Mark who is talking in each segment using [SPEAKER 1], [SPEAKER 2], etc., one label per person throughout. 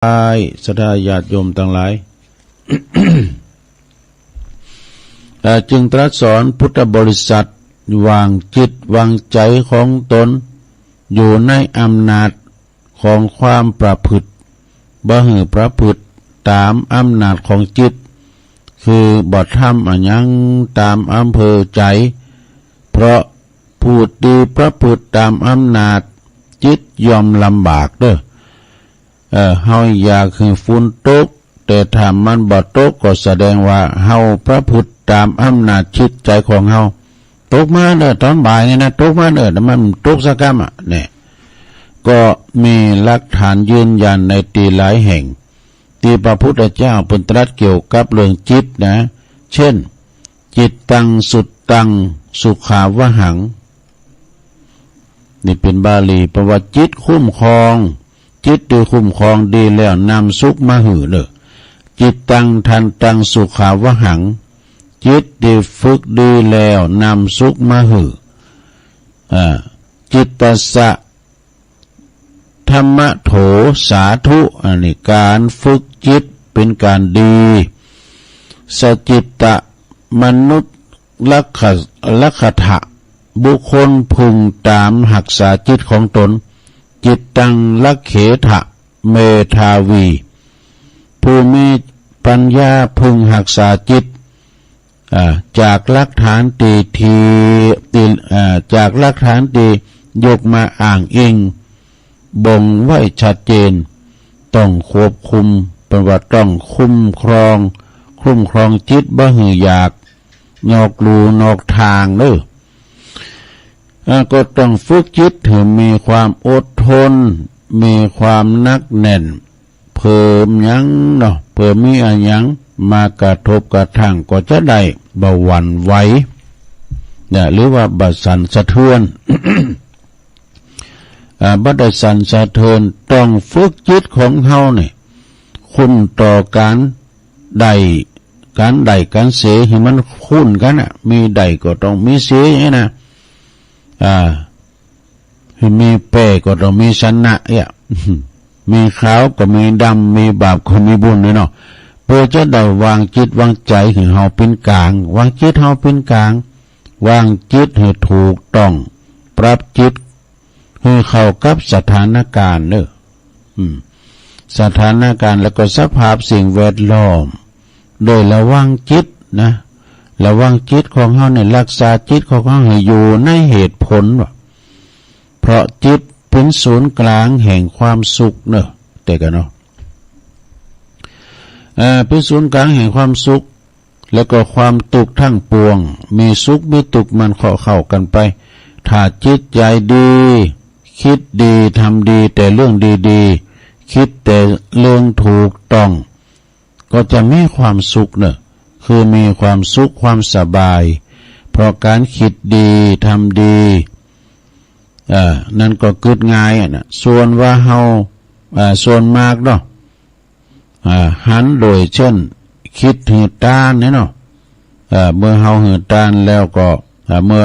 [SPEAKER 1] ศรัทธาญาติโยมทั้งหลาย จึงตรัสสอนพุทธบริษัทวางจิตวางใจของตนอยู่ในอำนาจของความประพฤติบ่หือประพฤติตามอำนาจของจิตคือบ่ทำอันยังตามอำเภอใจเพราะพูดดีประพฤติตามอำนาจจิตยอมลำบากเด้อเฮาอยากคือฝนตกแต่ถ้ามันบ่ตกก็แสดงว่าเฮาประพฤติตามอำนาจจิตใจของเฮาตกมาเด้อตอนบ่ายนี่นะตกมาเด้อแต่มันตกสักกรรมเนี่ยก็มีหลักฐานยืนยันในตีหลายแห่งที่พระพุทธเจ้าเพิ่นตรัสเกี่ยวกับเรื่องจิตนะเช่นจิตตังสุตตังสุขาวหังนี่เป็นบาลีแปลว่าจิตคุ้มครองจิตที่คุ้มครองดีแล้วนำสุขมาหือเด้อจิตตังทันตังสุขาวหังจิตที่ฝึกดีแล้วนำสุขมาหือจิตตสะธรรมโถสาธุอันนี้การฝึกจิตเป็นการดีสจิตตะมนุษย์ลักขถะบุคคลพึงตามหักษาจิตของตนจิตตังลักเขถะเมธาวีผู้มีปัญญาพึงหักษาจิตจากหลักฐานจากหลักฐานตียกมาอ้างอิงบ่งไว้ชัดเจนต้องควบคุมเป็นว่าต้องคุ้มครองจิตบ่หืออยากนอกรูนอกทางเด้อก็ต้องฝึกจิตให้มีความอดทนมีความนักแน่นเพิ่มยังเนาะเพิ่มมีอะไรยังมากระทบกระทั่งก็จะได้บ่หวั่นไหวเนี่ยหรือว่าบ่สั่นสะเทือน บ่ได้สั่นสะเทือนต้องฝึกจิตของเฮานี่คุ้นต่อการได้การเสียให้มันคุ้นกันน่ะมีได้ก็ต้องมีเสียอย่างนี้นะมีเป้ก็ต้องมีชนะมีขาวก็มีดำมีบาปก็มีบุญด้วยเนาะเพื่อจะได้วางจิตวางใจให้เฮาเป็นกลางวางจิตเฮาเป็นกลางวางจิตให้ถูกต้องปรับจิตให้เข้ากับสถานการณ์เด้อสถานการณ์แล้วก็สภาพสิ่งแวดล้อมโดยระวังจิตนะระวังจิตของเฮาเนี่ยรักษาจิตของเฮาให้อยู่ในเหตุผลว่าเพราะจิตเป็นศูนย์กลางแห่งความสุขเนอะแต่กันเนาะเป็นศูนย์กลางแห่งความสุขแล้วก็ความทุกข์ทั้งปวงมีสุขมีทุกข์มันเข้ากันไปถ้าจิตใจดีคิดดีทำดีแต่เรื่องดีๆคิดแต่เรื่องถูกต้องก็จะมีความสุขเนอะคือมีความสุขความสบายเพราะการคิดดีทำดีนั่นก็เกิดง่ายนะส่วนว่าเฮาส่วนมากเนาะหันโดยเช่นคิดหืดต้านเนี่ยเนาะเมื่อเฮาหืดต้านแล้วก็เมื่อ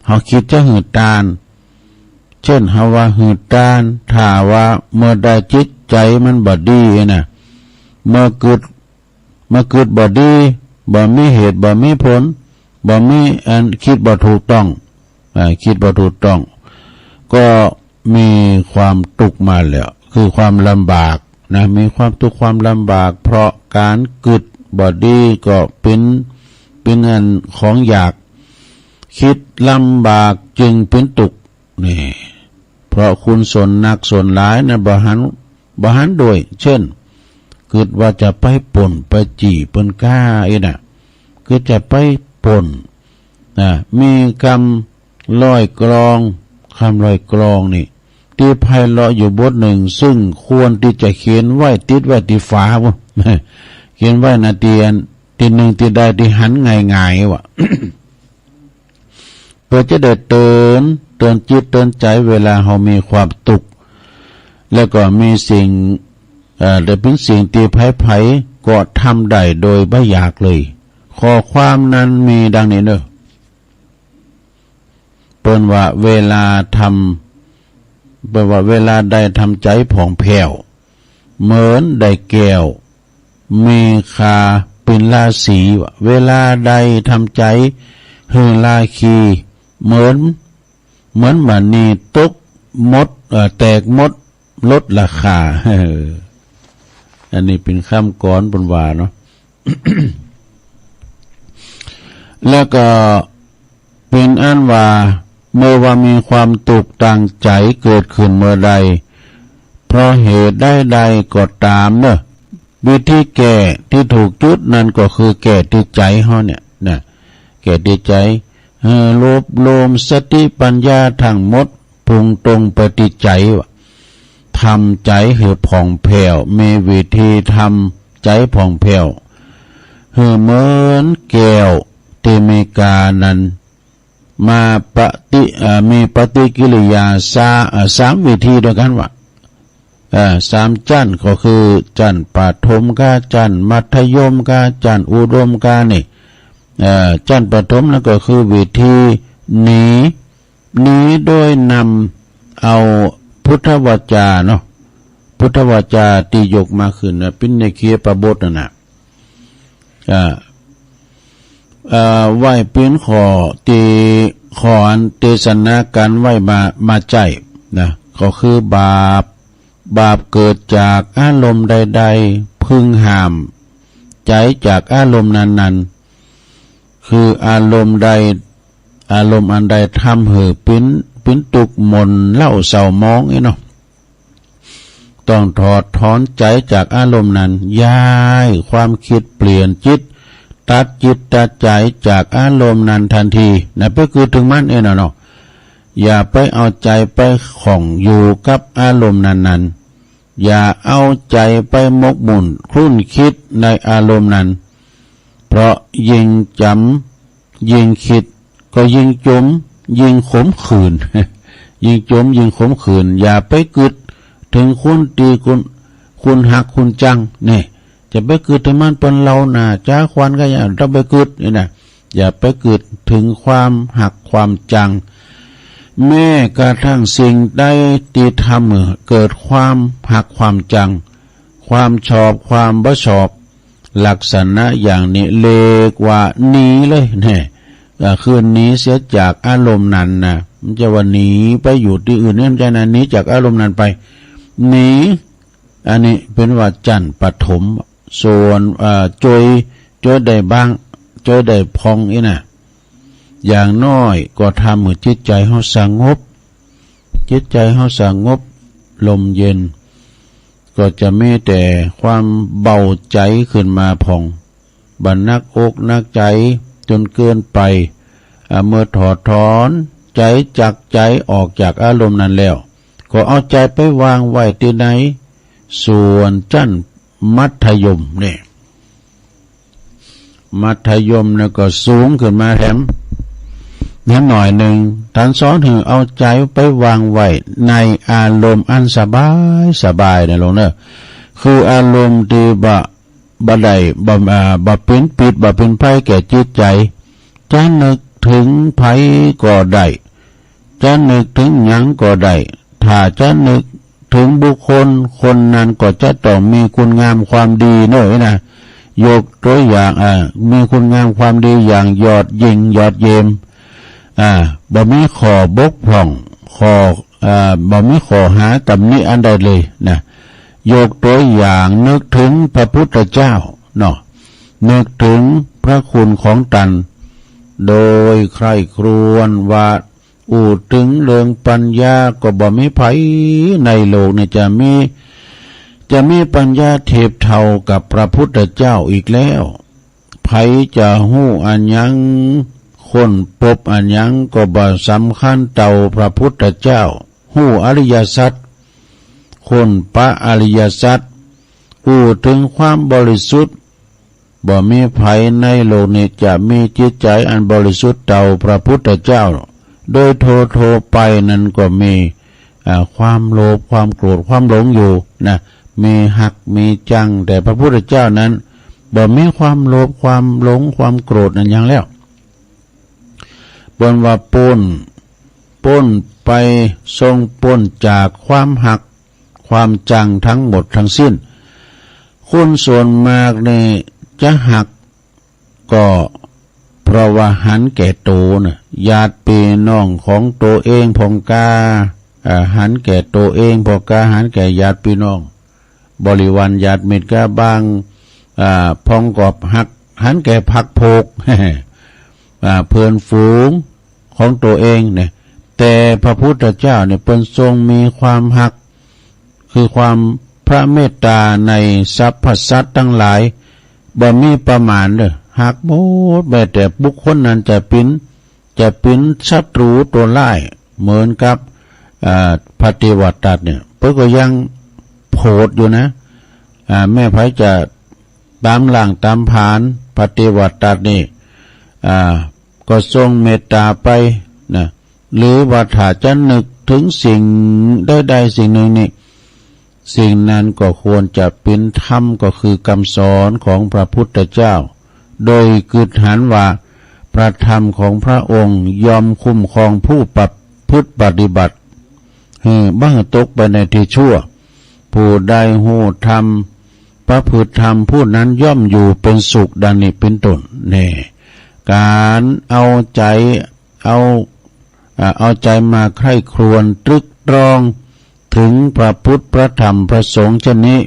[SPEAKER 1] เฮาคิดจะหืดต้านเช่นเฮาว่าหืดต้านถ้าว่าเมื่อได้จิตใจมันบ่ดีนะเมื่อเกิดบ่ดีบ่มีเหตุบ่มีผลบ่มีอันคิดบ่ถูกต้องคิดบ่ถูกต้องก็มีความทุกข์มาแล้วคือความลำบากนะมีความทุกข์ความลำบากเพราะการเกิดบ่ดีก็เป็นอันของอยากคิดลำบากจึงเป็นทุกข์นี่เพราะคุณส่วนหนักส่วนหลายนะบ่หันโดยเช่นเกิดว่าจะไปป่นไปจี่เปิ้นกล้าน่ะคือจะไปป่นมีคำร้อยกรองนี่ที่ไพเราะอยู่บทหนึ่งซึ่งควรที่จะเขียนไว้ติดไว้ที่ฝาบ่เขียนไว้นาทีที่หนึ่งที่ใดที่หันง่ายๆว่ะ เพื่อจะได้เตือนจิตเตือนใจเวลาเฮามีความทุกข์แล้วก็มีสิ่งแต่เป็นสิ่งที่ไผก็ทำได้โดยไม่อยากเลยข้อความนั้นมีดังนี้เด้อเปิ้นว่าเวลาใดทำใจผ่องแผ้ว เหมือนได้แก้วมีคาเป็นราศีเวลาใดทำใจฮือลาคีเหมือนมันนี่ตกมดแตกมดลดราคาอันนี้เป็นคำก่อนบนว่าเนาะ แล้วก็เป็นอันว่าเมื่อว่ามีความตุกต่างใจเกิดขึ้นเมื่อใดเพราะเหตุใดก็ตามเนอะวิธีแก้ที่ถูกจุดนั่นก็คือแก้ที่ใจเฮาเนี่ยนะแก้ที่ใจรวบรวมสติปัญญาทั้งหมดพุ่งตรงไปที่ใจว่าทำใจให้ผ่องแผ้วมีวิธีทำใจผ่องแผ้วเหมือนแก้วที่มีกานั้นมามีปฏิกิริยาสามวิธีด้วยกันว่าสามจั่นก็คือจั่นปฐมกาจั่นมัธยมกาจั่นอุดมกานี่จั่นปฐมนั่นก็คือวิธีหนีโดยนำเอาพุทธวจาเนาะพุทธวจาที่ยกมาขึ้นเป็นในเคียปบทนะไหวเป็นขอตีขออันเทศนาการไหวมาใจนะก็คือบาปเกิดจากอารมณ์ใดๆพึงห้ามใจจากอารมณ์นั้นๆคืออารมณ์ใดอารมณ์อันใดทำให้เป็นตุกมนเล่าเศร้ามองเนาะต้องถอดถอนใจจากอารมณ์นั้นย้ายความคิดเปลี่ยนจิตตัดจิตตัดใจจากอารมณ์นั้นทันทีนะก็คือถึงมันเนาะอย่าไปเอาใจไปของอยู่กับอารมณ์นั้นๆอย่าเอาใจไปมกมุ่นคลุ่นคิดในอารมณ์นั้นเพราะยิ่งจำยิ่งคิดก็ยิ่งจมยิ่งขมขื่น ยิ่งจมยิ่งขมขื่นอย่าไปกึดถึงคุณตีคุณหักคุณจังนี่จะไปกึดถึงมันเป็นเราหนาจ้าควันก็อย่าต้องไปกึดนี่นะอย่าไปกึดถึงความหักความจังแม้กระทั่งสิ่งใดที่ทำเกิดความหักความจังความชอบความบ่ชอบลักษณะอย่างนี้เรียกว่าหนีเลยเนี่ยคือหนีเสียจากอารมณ์นั้นนะมันจะว่าหนีไปอยู่ที่อื่นเนี่ยจะหนีจากอารมณ์นั้นไปหนีอันนี้เป็นว่าจั่นปฐมส่วนจอยได้บ้างจอยได้พองนี่นะอย่างน้อยก็ทำให้จิตใจเฮาสงบจิตใจเฮาสงบลมเย็นก็จะมีแต่ความเบาใจขึ้นมาผ่องบันนักอกนักใจจนเกินไปเมื่อถอดถอนใจจากใจออกจากอารมณ์นั้นแล้วก็เอาใจไปวางไว้ที่ไหนส่วนจั่นมัธยมเนี่ยมัธยมเนี่ยก็สูงขึ้นมาแถมนิดหน่อยหนึ่งท่านสอนถึงเอาใจไปวางไว้ในอารมณ์อันสบายนะลงเนอะคืออารมณ์ที่บ่ได้บ่เป็นปิดบ่เป็นภัยแก่จิตใจจะนึกถึงภัยก็ได้จะนึกถึงหยังก็ได้ถ้าจะนึกถึงบุคคลคนนั้นก็จะต้องมีคุณงามความดีหน่อยนะยกตัวอย่างมีคุณงามความดีอย่างยอดยิ่งยอดเยี่ยมบ่มีข้อบกพร่องบ่มีข้อหาตำหนิอันใดเลยนะยกตัวอย่างนึกถึงพระพุทธเจ้าเนาะนึกถึงพระคุณของตันโดยใคร่ครวญว่าถึงเรื่องปัญญาก็บ่มีไผในโลกนี้จะมีปัญญาเทียบเท่ากับพระพุทธเจ้าอีกแล้วไผจะฮู้อันยังคนพบอันยังก็บ่สำคัญเท่าพระพุทธเจ้าฮู้อริยสัจคนพระอริยสัจถึงความบริสุทธิ์บ่มีไผในโลกนี้จะมีจิตใจอันบริสุทธิ์เท่าพระพุทธเจ้าโดยโทไปนั้นก็มีความโลภความโกรธความหลงอยู่นะมีหักมีจังแต่พระพุทธเจ้านั้นบ่มีความโลภความหลงความโกรธนั่นอย่างแล้วบนว่าป้นไปทรงป้นจากความหัก ความจังทั้งหมดทั้งสิ้นคนส่วนมากเนี่ยจะหักก็เพราะว่าหันแก่โตนะญาติพี่น้องของตัวเองพงกาหันแก่ตัวเองพงกาหันแก่ญาติพี่น้องบริวารญาติมิตรก็บางพองกอบหักหันแก่พักโพก เพื่อนฝูงของตัวเองเนี่ยแต่พระพุทธเจ้าเนี่ยเป็นทรงมีความหักคือความพระเมตตาในสรรพสัตว์ทั้งหลายบ่มีประมาณเลยหักหมดแม้แต่บุคคลนั้นจะเป็นศัตรูตัวร้ายเหมือนกับพระเทวทัตเนี่ยเพิ่นก็ยังโผดอยู่นะแม่ไผจะตามหลังตามผานพระเทวทัตนี่ก็ทรงเมตตาไปนะหรือว่าถ้าจะนึกถึงสิ่งใดๆสิ่งหนึ่งนี่สิ่งนั้นก็ควรจะเป็นธรรมก็คือคำสอนของพระพุทธเจ้าโดยกึศหันว่าพระธรรมของพระองค์ยอมคุ้มครองผู้ประพฤติปฏิบัติบ้างตกไปในที่ชั่วผู้ใดหูธรรมประพฤติธรรมผู้นั้นย่อมอยู่เป็นสุขดังนี้เป็นต้นนี่การเอาใจมาใคร่ครวญตรึกตรองถึงพระพุทธพระธรรมพระสงฆ์เช่นนี้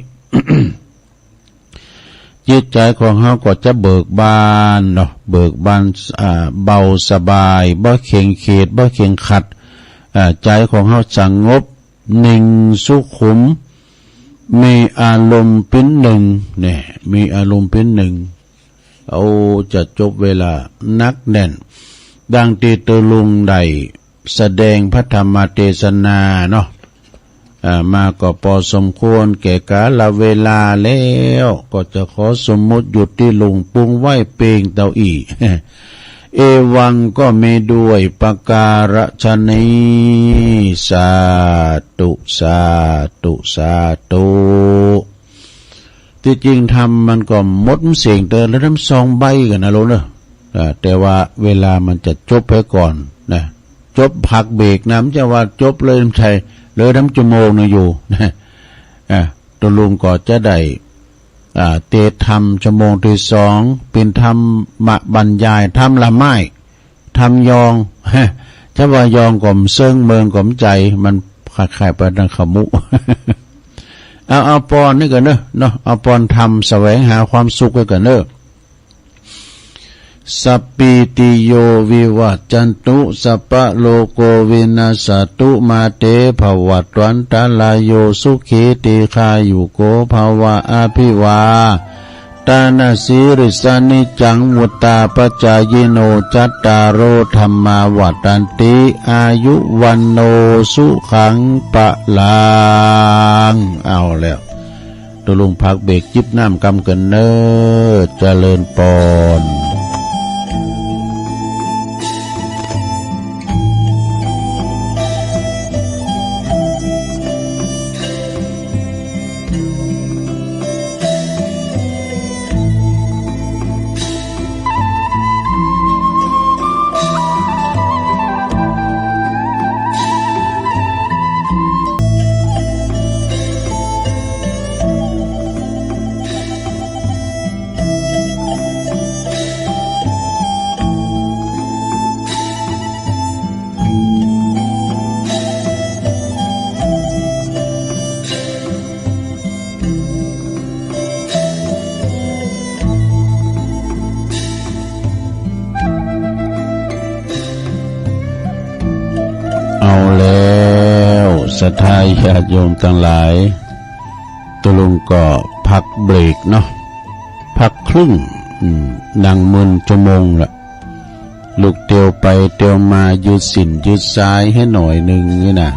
[SPEAKER 1] จิตใจของเขาก็จะเบิกบานเนาะเบิกบานเบาสบายบ่เข่งเขตบ่เข่งขัดใจของเขาสงบนิ่งสุขุมมีอารมณ์เป็นหนึ่งเนี่ยมีอารมณ์เป็นหนึ่งเอาจะจบเวลานักแน่นดังที่ตลุงได้แสดงพระธรรมเทศนาเนาะมาก็พอสมควรแก่กาลเวลาแล้วก็จะขอสมมุติหยุดที่ลุงปุงไว้เปงเต้าอีเอวังก็มีด้วยประการฉนี้สาธุสาธุสาธุที่จริงทำมันก็หมดเสียงเตือนแล้วน้ำซองใบกันนะลูกเนอะแต่ว่าเวลามันจะจบไปก่อนนะจบพักเบรกน้ำจะว่าจบเลยไม่ใช่เลยน้ำชั่วโมงนึงอยู่นะตัวลุงก็จะได้เตะธรรมชั่วโมงที่สองเป็นธรรมบรรยายธรรมละไม้ธรรมยองถ้าว่ายองก่อมเซิงเมืองก่อมใจมันคล้ายๆไปดังขมุ เอาปอนนี่กันเนาะเอาปอนทำแสวงหาความสุขกันเนอะสัพพิติโยวิวัจจันตุสัพพะโลโกวินาศตุมาเตภวัตวันตาลายโยสุขีติคายุโกภวะอภิวาตานาสีริสานิจังมุตตาปัจจายโนจัตตารโอธรรมาวัฏันติอายุวันโนสุขังปะลังเอาแล้วตัวลุงพักเบรกจิบน้ำกำกันเนอเจริญปอนศรัทธาญาติโยมทั้งหลายตัวลุงก็พักเบรกเนาะพักครึ่งดังมึนชั่วโมงละลูกเตียวไปเตียวมายืดสินยืดซ้ายให้หน่อยหนึ่งนี่นะ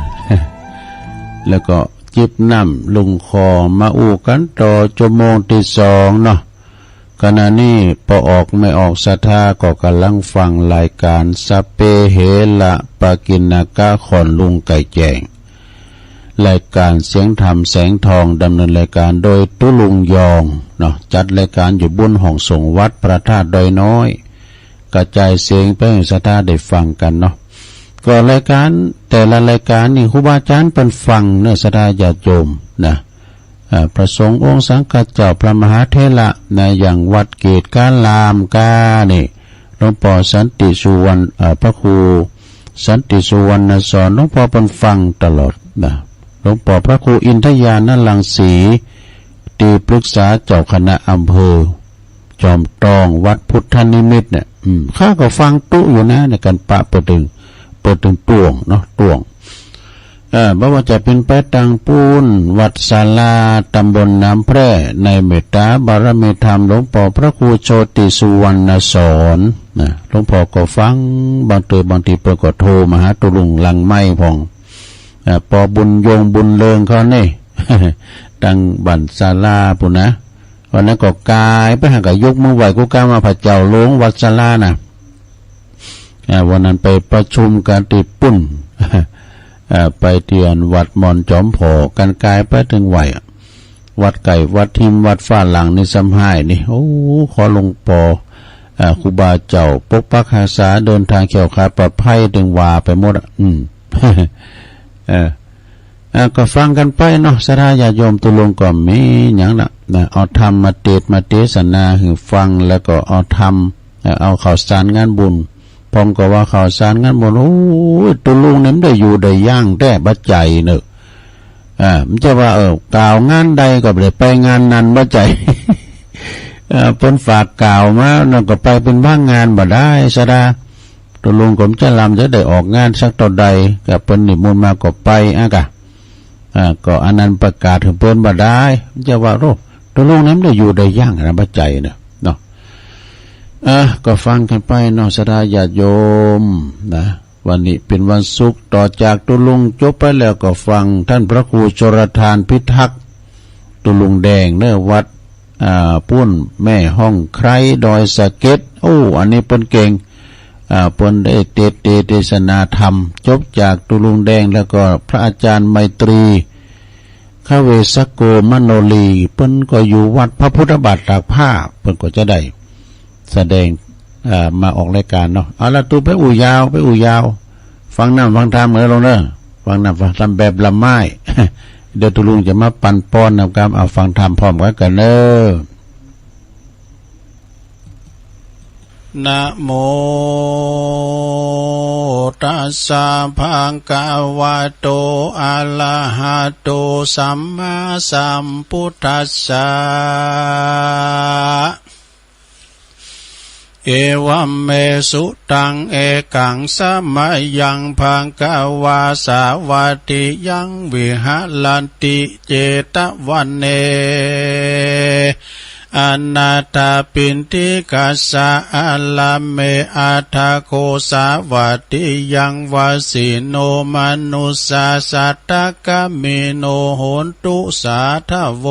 [SPEAKER 1] แล้วก็จิบน้ำลุงคอมาอู้กันต่อชั่วโมงที่สองเนาะขณะนี้พอออกไม่ออกศรัทธาก็กำลังฟังรายการสัพเพเหระปากิณกะขอนลุงไก่แจงรายการเสียงธรรมแสงทองดำเนินรายการโดยตุลุงยองเนาะจัดรายการอยู่บนห้องส่งวัดพระธาตุดอยน้อยกระจายเสียงไปให้ศรัทธาได้ฟังกันเนาะ ก็รายการแต่ละรายการนี่ครูบาอาจารย์เป็นฟังเนื้อสดาญาติโยมนะพระสงฆ์องค์สังฆเจ้าพระมหาเถระนะอย่างวัดเกตการลามกานี่หลวงพ่อสันติสุวรรณพระครูสันติสุวรรณสอนหลวงพ่อเป็นฟังตลอดนะหลวงพ่อพระครูอินทยานลังสีที่ปรึกษาเจ้าคณะอำเภอจอมตองวัดพุทธนิมิตเนี่ยข้าก็ฟังตู้อยู่นะในการปะเปิดถึงต่วงเนาะต่วงบ่ว่าจะเป็นไปตังปูนวัดศาลาตำบลน้ำแพร่ในเมตตาบารมีธรรมหลวงพ่อพระครูโชติสุวรรณสอนนะหลวงพ่อก็ฟังบางทีเปิดก็โทรมาหาตุลุงลังไม้พองปอบุญยงบุญเลิงเขาเนี่ย ดังบันศาลาปุ่นนะวันนั้นก็กายไปหากับยกมือไหวกูกล้ามาพระเจ้าหลวงวัดศาลานะวันนั้นไปประชุมการติดปุ่น ไปเตียนวัดมอนจอมผอกันกายไปถึงไหววัดไก่วัดทิมวัดฟ้าหลังในสำหายนี่โอ้ขอหลวงปอครูบาเจ้าปกปักรักษาเดินทางเขี่ยวขาปลอดภัยถึงว่าไปหมดก็ฟังกันไปเนาะสาธญาติโยมตุลงก็มีอย่างละเอาธรรมมาเทศนาให้ฟังแล้วก็เอาธรรมเอาข่าวสารงานบุญพร้อมก็ว่าข่าวสารงานบุญโอ้ตุลุงนั้นได้อยู่ได้ย่างแต่บัดใจเนอะมันจะว่ากล่าวงานใดก็ได้ไปงานนั้นบัดใจเพิ่นฝากกล่าวมานั่นก็ไปเป็นบ้างงานบ่ได้สะดาตุลุงผมจะลำจะได้ออกงานสักต่อใดกับเพิ่นนิมนต์มาก็ไปกะก็อันนั้นประกาศถึงเพิ่นบ่ได้จะว่าโรตุลุงนั้นได้อยู่ได้ย่างนะบัดใจเนาะก็ฟังกันไปเนาะสดาญาติโยมนะวันนี้เป็นวันศุกร์ต่อจากตุลุงจบไปแล้วก็ฟังท่านพระครูชลทานพิทักษ์ตุลุงแดงเนื้อวัดปุ้นแม่ห้องใครดอยสะเก็ดอันนี้เปิ้นเก่งเปิ้นได้เทศนาธรรมจบจากตุลุงแดงแล้วก็พระอาจารย์ไมตรีขเวสโกมโนลีเปิ้นก็อยู่วัดพระพุทธบาทตากผ้าเปิ้นก็จะได้แสดงมาออกรายการเนาะเอาละตูไปอู่ยาวฟังน้ำฟังธรรมเหมือนลงเด้อฟังน้ำฟังธรรมแบบละไม้ เดี๋ยวตุลุงจะมาปั่นป้อนนำการเอาฟังธรรมพร้อมกันเด้อนะโมตัสสะภะคะวะโตอะระหะโตสัมมาสัมพุทธัสสะเอวัมเมสุตังเอกังสมัยยังภังกวาสาวัติยังวิหาลันติเจตวันเนอนาถาปินติกัสสะอัลลเมอาทาโคสาวัติยังวาสิโนมนุสสาสัตตกะเมโนโหนตุสาทโว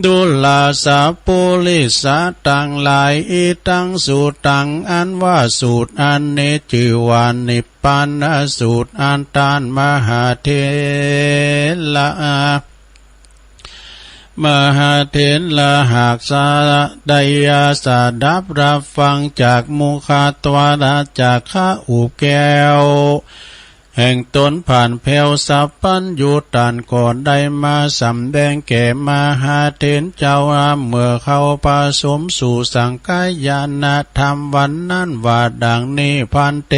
[SPEAKER 1] ดุลาสาปุลิสาตังหลายอิตังสูตังอันว่าสูตรอันนี้ชื่อว่านิพพานสูตรอันตานมหาเถระมหาเถระหากสาไดยาสาดับรับฟังจากมุขตวาราจากข้าอุแก้วแห่งตนผ่านแผ่วสัพพัญญูตันก่อนได้มาสำแดงแก่มหาเถรเจ้าเมื่อเข้าผสมสู่สังฆายนาธรรมวันนั้นว่าดังนี้พันเต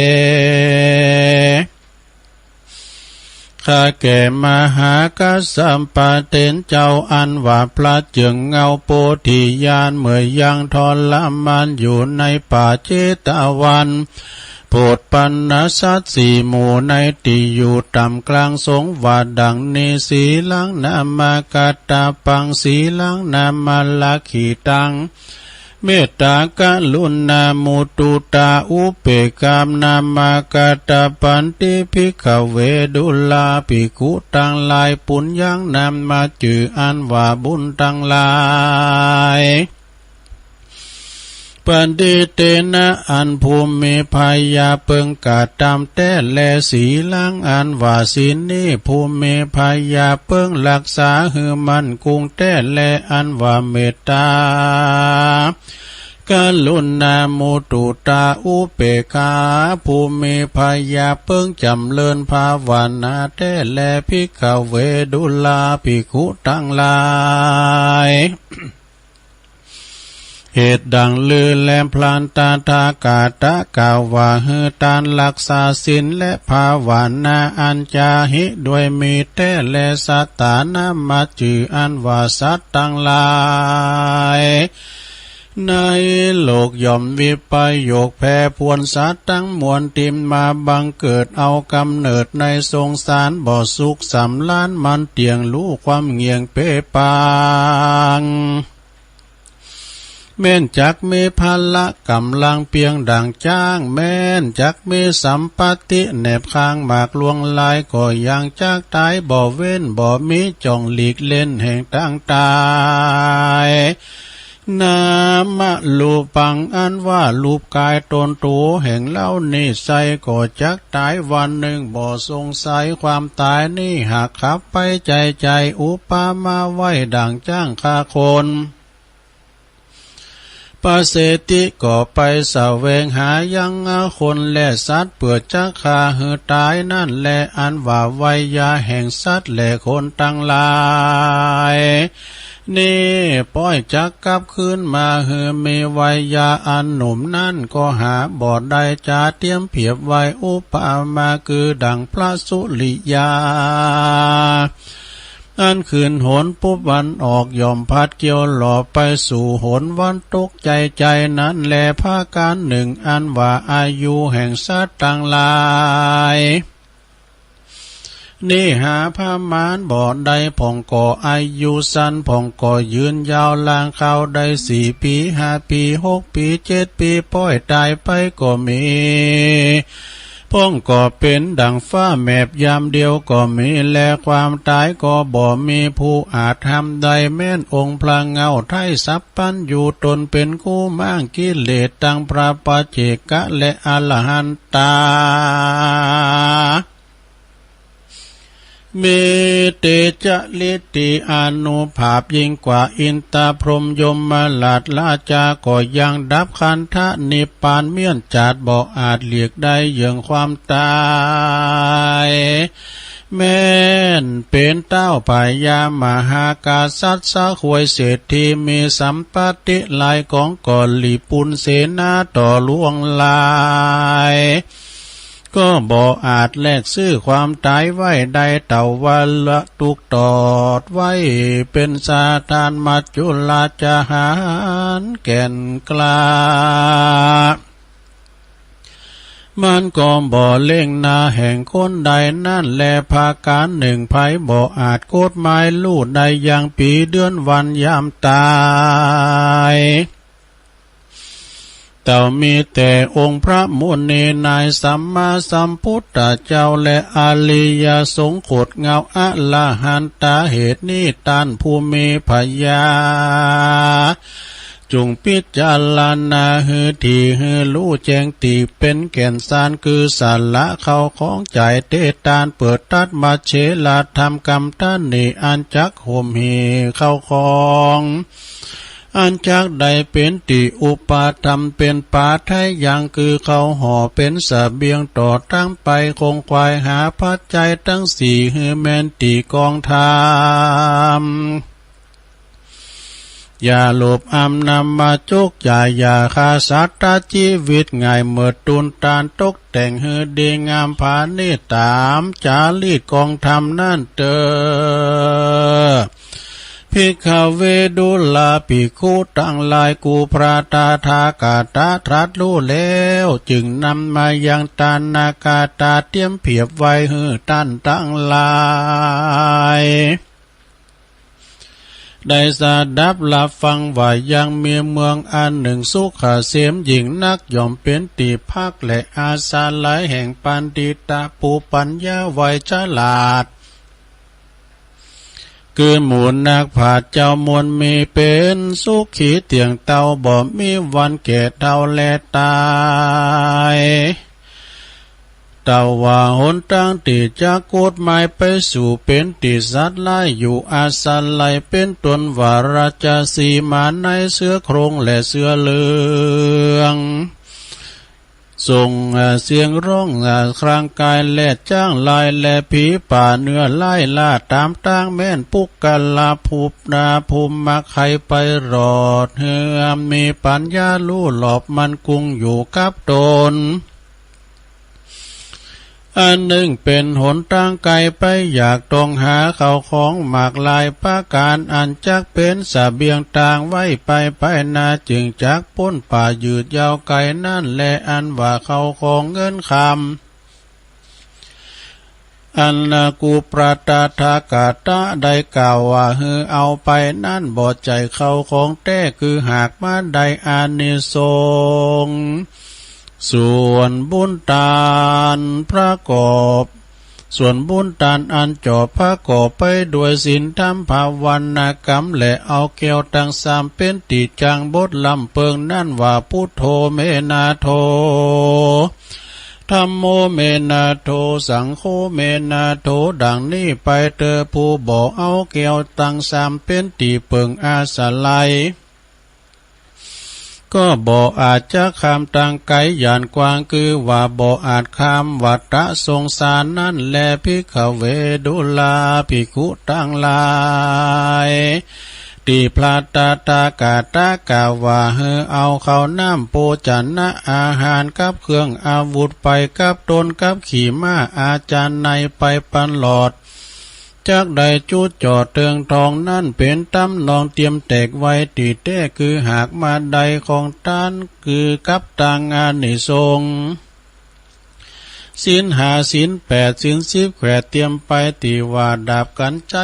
[SPEAKER 1] ข้าแก่มหากัสสัมปะเถรเจ้าอันว่าพระจึงเงาโพธิญาณเมื่อยังทรมานอยู่ในป่าเจตวันโพธปันนสัตสี่หมู่ในที่อยู่ต่ำกลางสงว่าดังนี้สีลังนามากาตาปังสีลังนามาลักขีตังเมตตากรุณามุตุตาอุเปกามนามากาตาปันติภิกขเวดุลาภิกขุตังลายปุญญังนามมาจืออันว่าบุญตังลายปันติเตนะอันภูมิภายาเปิงกาตามแต่แลสีลังอันว่าศีลนี้ภูมิภายาเปิงรักษาหือมันกุงแต่แลอันว่าเมตตา กลุณาโมตุตาอุเปกาภูมิพยาเพิ่งจำเลินภาวนาเตแลภิกขเวดุลาภิกขุทั้งหลายเหตุดังลือแลมพลานตาทากาตะกาวว่าฮือตานรักษาศีลและภาวนาอัญจาหิด้วยมีแต่แลสัตตานามาจืออันว่าสัตตังหลายในโลกย่อมวิปโยคแผ่พวนสัตว์ทั้งมวลติมมาบังเกิดเอากำเนิดในสงสารบ่สุขสำล้านมันเตียงรู้ความเงียงเปปางแม่นจักมีพละกำลังเพียงดังจ้างแม่นจักมีสัมปติแนบข้างหมากลวงลายก็ยังจักตายบ่เว้นบ่มีจ่องหลีกเล่นแห่งตั้งตายนามะลูปังอันว่ารูปกายตนตัวแห่งเล่านิสัยก็จักตายวันหนึ่งบ่สงสัยความตายนี่หากขับไปใจอุปามาไว้ดังจ้างฆ่าคนปาเสติก็ไปแสวงหายังคนและสัตว์เพื่อจะฆ่าหือตายนั่นแลอันว่าไวยาแห่งสัตว์และคนตั้งหลายนี่ป้อยจักกลับคืนมาหือมีไวยาอันหนุ่มนั่นก็หาบ่ได้จะเตรียมเพียบไว้อุปมาคือดังพระสุริยาอันคืนโหนปุ๊บวันออกย่อมพัดเกี่ยวหล่อไปสู่โหนวันตกใจนั้นแลภาการหนึ่งอันว่าอายุแห่งสัตว์ต่างหลายนี่หาพามานบ่อใดผ่องก่ออายุสั้นผ่องก่อยืนยาวลางเขาได้4 ปี5 ปี6 ปี7 ปีป้อยตายไปก็มีพ้องก็เป็นดังฟ้าแมบยามเดียวก็มีแลความตายก็บ่มีผู้อาจทำได้แม่นองค์พระเงาไทยสัพพันอยู่ตนเป็นคู่มั่งกิเลสตั้งพระปัจเจกะและอรหันตาเมเตจะลิติอานุภาพยิ่งกว่าอินตาพรหมยมมาลาดลาจาก็ยังดับขันธะนิพพานเมียนจัดบ่อาจเลียกได้เยื่องความตายแม่นเป็นเต้าพายามหากาสัตสะขวยเศรษฐีมีสัมปติลายของก่อลีปุนเสนาต่อล่วงลายก็บ่อาจแลกซื้อความตายไว้ได้เต่าวันละตุกตอดไว้เป็นสาทานมัจจุลาจหารแก่นกล้ามันก็บ่เล่งนาแห่งคนใดนั่นแลภาการหนึ่งไผบ่อาจโกฎหมายลู่ใดอย่างปีเดือนวันยามตายแต่มีแต่องค์พระมุนีนายสัมมาสัมพุทธเจ้าและอริยสงฆ์โคดเงาอะละหันตาเหตุนี้ตันภูมิพยาจงพิจารณาหือทีหือรู้แจ้งตีเป็นแก่นสารคือสาระเข้าของใจเตตานเปิดตัดมาเชลาธรรมกรรมท่านนี่อันจักห่มหีเข้าของอันจักใดเป็นติอุปาธรรมเป็นปาไทยอย่างคือเขาห่อเป็นสเบียงต่อตั้งไปคงควายหาปัจจัยทั้งสี่หือแมนติกองธรรมอย่าหลบอำนำมาจุกอย่าฆ่าสัตว์ชีวิตง่ายเมื่อตุนตานตกแต่งหือดีงามผานี่ตามจารีตกองธรรมนั่นเตอภิกขเวดุลาภิกขุตั้งหลายกูพระตาทากาตาตรัสรู้แล้วจึงนำมายังตานากาตาเตรียมเพียบไว้หือตั้นตั้งหลายได้สดับรับฟังว่ายังมีเมืองอันหนึ่งสุขเสมยิ่งนักย่อมเป็นตีพักและอาสาหลายแห่งปันติตาปูปัญญาไวฉลาดคือหมู่นักผาเจ้ามวลมีเป็นสุขีเตียงเตาบ่มีวันแก่เท่าและตาย ตาวาหนตั้งติจากโกฎหมายไปสู่เป็นติสัตว์ไล่อยู่อาศัยไลเป็นตนวาราชสีมาในเสื้อโครงและเสื้อเหลืองส่งเสียงร้องครางกายและจ้างลายและผีป่าเนื้อไล่ล่าตามตั้งแม่นปุกกะลาภูปนาภูมิมาใครไปรอดเฮือมีปัญญาลู่หลอบมันกุงอยู่กับตนอันหนึ่งเป็นหนทางไกลไปอยากต้องหาเข้าของหมากลายประการอันจักเป็นสเสบียงต่างไว้ไปนาจึงจักพ้นป่ายืดยาวไกลนั่นแลอันว่าเข้าของเงินคำอันกูปราตาทากาตะได้กล่าวว่าฮือเอาไปนั่นบ่ใจเข้าของแท้คือหากมาได้อานิสงส์ส่วนบุญทานพระกอบส่วนบุญทานอันจอบพระกอบไปด้วยศีลธรรมภาวนา กรรมและเอาแก้วตั้งสามเป็นติจังบทลำเปิงนั่นว่าพุทโธเมนาโธธัมโมเมนาโธสังโฆเมนาโธดังนี้ไปเธอผู้บอกเอาแก้วตั้งสามเป็นติเปิงอาสาไลก็บ่อาจจะคำตังไกยานกว้างคือว่าบ่อาจคำวัตะสงสารนั่นแลภิกขเวดุลาภิกขุตั้งหลายติพลาตาตากาตากาว่าเฮอเอาเข้าน้ำโปจันนะอาหารกับเครื่องอาวุธไปกับตนกับขี่ม้าอาจารย์ในไปปันหลอดจากใดจุดจอดเตืองทองนั่นเป็นตำนองเตรียมแตกไว้ตีเต้คือหากมาใดของท่านคือกับต่างงานนิทรงศีลห้าศีลแปดศีลสิบแขวเตรียมไปตีว่าดาบกันใจ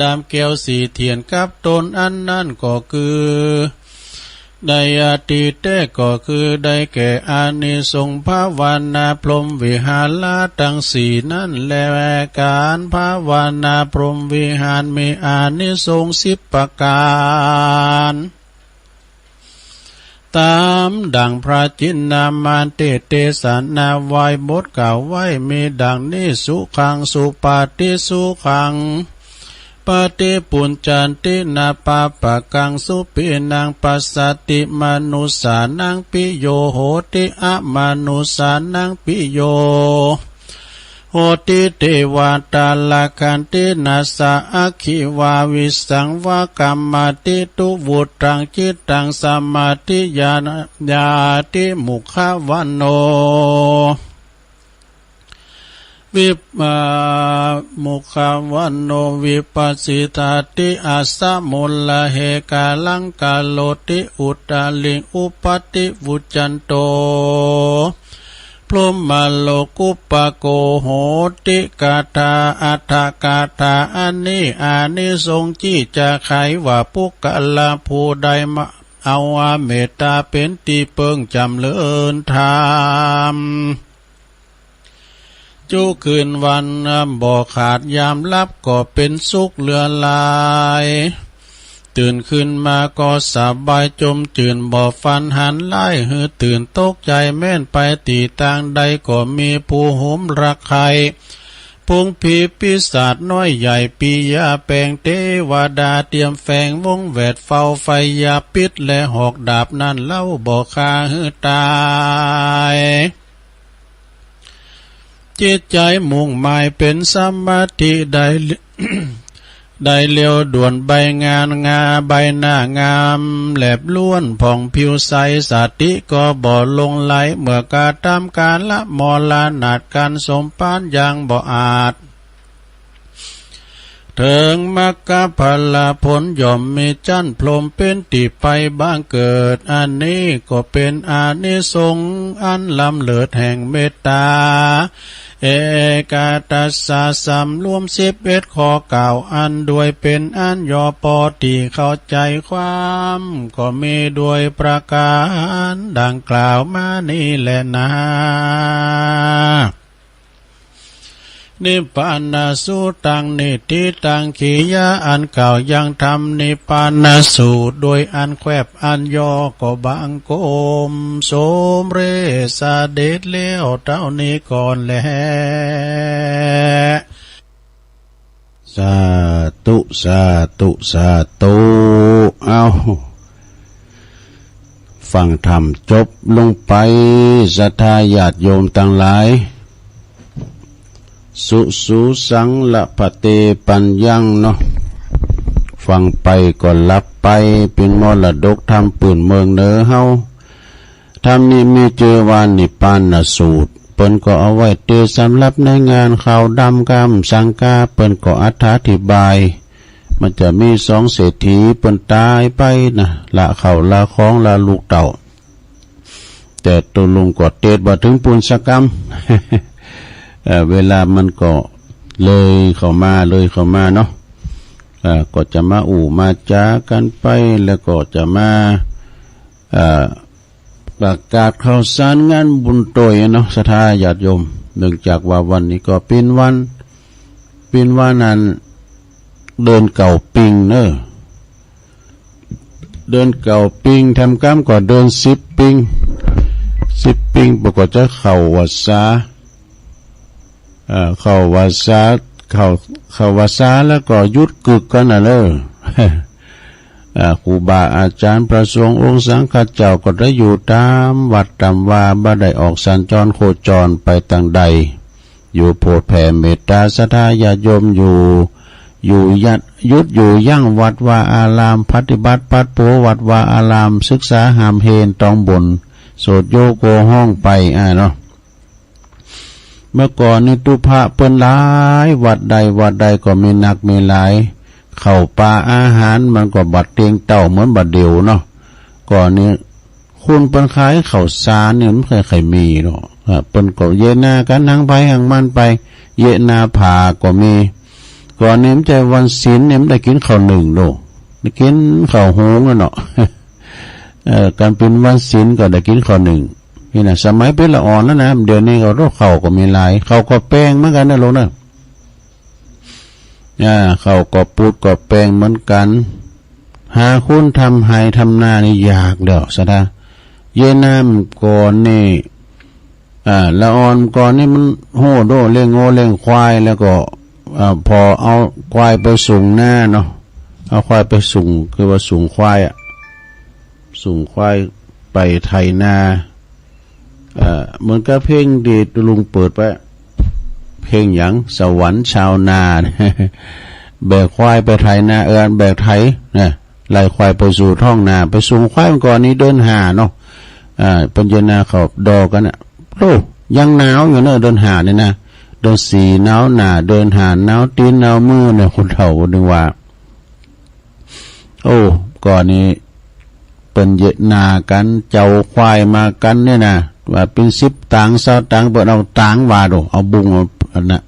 [SPEAKER 1] ดามแก้วสีเทียนกับตนอันนั่นก็คือได้อาทิเตก็คือได้แก่อานิสงส์ภาวนาพรหมวิหารละทั้งสี่นั่นแลการภาวนาพรหมวิหารมีอานิสงส์10ประการตามดังพระจินนามานเตสนาวายบทกล่าวไว้มีดังนี้สุขังสุปาติสุขังปฏิปุญจันตินาปาปะกังสุปินังปัสสติมนุสานังปิโยโหติอะมนุสานังปิโยโหติเทวตาลาคันตินาสาอัคขิวาวิสังวากรรมติตุวุตรังจิตตังสมาธิญาติมุขวันโนวิมุขวันโนวิปัสสิตาติอาสะมุลละเหกาลังกาโลติอุตตาลิงอุปติวุจันโตพรหมโลกุปโกโหติกาถาอัฏฐกาถาอันนี้อานิสงส์ที่จะไขว่าปุกกะลาผู้ใดมาเอาเมตตาเป็นที่เปิงจำเลินธรรมจุคืนวันบ่ขาดยามลับก็เป็นสุขเลือลายตื่นขึ้นมาก็สบายจมจื่นบ่ฟันหันไล่หือตื่นตกใจแม่นไปตีต่างใดก็มีผู้หุมรักใครพุงผีปีศาจน้อยใหญ่ปียาแปลงเทวดาเตรียมแฝงวงแวดเฝ้าไฟยาปิดและหอกดาบนั่นเล่าบ่คาหือตายจิตใจมุ่งหมายเป็นสมาธิได้ได้เลี้ยวด่วนใบงานงาใบหน้างามแหลบล้วนผ่องผิวใสสติก็บ่ลงไหลเมื่อกาทำการละมอลานาดการสมปานอย่างบ่อาจเถิงมรรคผลผลย่อมมีจันพรหมเป็นที่ไปบ้างเกิดอันนี้ก็เป็นอานิสงส์อันล้ำเลิศแห่งเมตตาเอกาตัสสะสำรวม11ข้อกล่าวอันด้วยเป็นอันย่อปอที่เข้าใจความก็มีด้วยประการดังกล่าวมานี่แหละนะ นิพพานาสูตังนิติตังขียะอันเก่ายังทำนิพพานาสูตรโดยอันแควบอันย่อก็บังโกมสมเรสเด็จเลี้ยวเท่านี้ก่อนแลสาธุสาธุสาธุเอาฟังธรรมจบลงไปศรัทธาญาติโยมทั้งหลายสุสังละปะเตปัญญังเนาะฟังไปก็รับไปเป็นมรดกธรรมปืนเมืองเนอเฮาธรรมนี้มีเจอวานิพพานสูตรเปิ้นก็เอาไว้เตสำหรับในงานข่าวดำกรรมสังกาเปิ้นก็อธิบายมันจะมีสองเศรษฐีเปิ้นตายไปนะละเข่าละของละลูกเต่าแต่ตัวลุงก็เตดว่าถึงปุญสกรรม เวลามันก็เลยเข้ามาเนาะก็จะมามาจากันไปแล้วก็จะมาประกาศข่าวสารงานบุญโตยเนาะศรัทธาญาติโยมเนื่องจากว่าวันนี้ก็เป็นวันนั้นเดินเก่าปิงเนอะเดินเก่าปิงทำกรรมก็เดิน10 ปิงปกติจะเข้าวัดสาเข้าวัดสาแล้วก็ยุดกึกกันน่ะเลยครูบาอาจารย์ประสงค์องค์สังฆเจ้าก็ได้อยู่ตามวัดตามวาบ่ได้ออกสัญจรโคจรไปต่างใดอยู่โปรดแผ่เมตตาศรัทธาญาติโยมอยู่ยุดอยู่ยั่งวัดวาอารามปฏิบัติปัดโปวัดวาอารามศึกษาหามเฮนตองบนโสดโยโกห้องไปเนาะเมื่อก่อนนี่ตุพะเปิ้นหลายวัดใดก็มีนักมีหลายเข้าปลาอาหารมันก็บัดเตียงเต่าเหมือนบัดเดียวเนาะก่อนนี้คุณเปิ้นขายข้าวสารนี่มันเคยมีเนาะเปิ้นก็เยนากันทางไปทางมันไปเยนาผาก็มีก่อนนี้มันจะวันศีลเนี่ยมันได้กินข้าวหนึ่งโลได้กินข้าวโหงเนาะการเป็นวันศีลก็ได้กินข้าวหนึ่งนี่นะสมัยเป็นละอ่อนแล้วนะเดี๋ยวนี้ก็โรคเข่าก็มีหลายเข่าก็แป้งเหมือนกันนะลูกนะเข่าก็ปูดก็แป้งเหมือนกันหาคุณทำให้ทำหน้านี่ยากเด้อสะดาเย็นน้ำก่อนนี่ละอ่อนก่อนนี่มันโหโดเลี้ยงโง่เลี้ยงควายแล้วก็พอเอาควายไปส่งหน้าเนาะเอาควายไปส่งคือว่าส่งควายส่งควายไปไถนาเหมือนกับเพลงดีลุงเปิดไปเพลงหยังสวรรค์ชาวนา แบกควายไปไถนาแบกไถเนี่ยไล่ควายไปสู่ท้องนาไปส่งควายก่อนนี้เดินหาเนาะปัญญนาเขาดอกันโอ้ยังหนาวอยู่เนอะเดินหาเนี่ยนะเดินสีหนาวหนาเดินหาหนาวตีนหนาวมือเนี่ยคนเฒ่าดึงว่าโอ้ก่อนนี้เป็นเยนากันเจ้าควายมากันเนี่ยนะว่าเป็น10 ตังค์20 ตังค์เปิดเอาตังค์ว่าดูเอาบุงอันน่ะ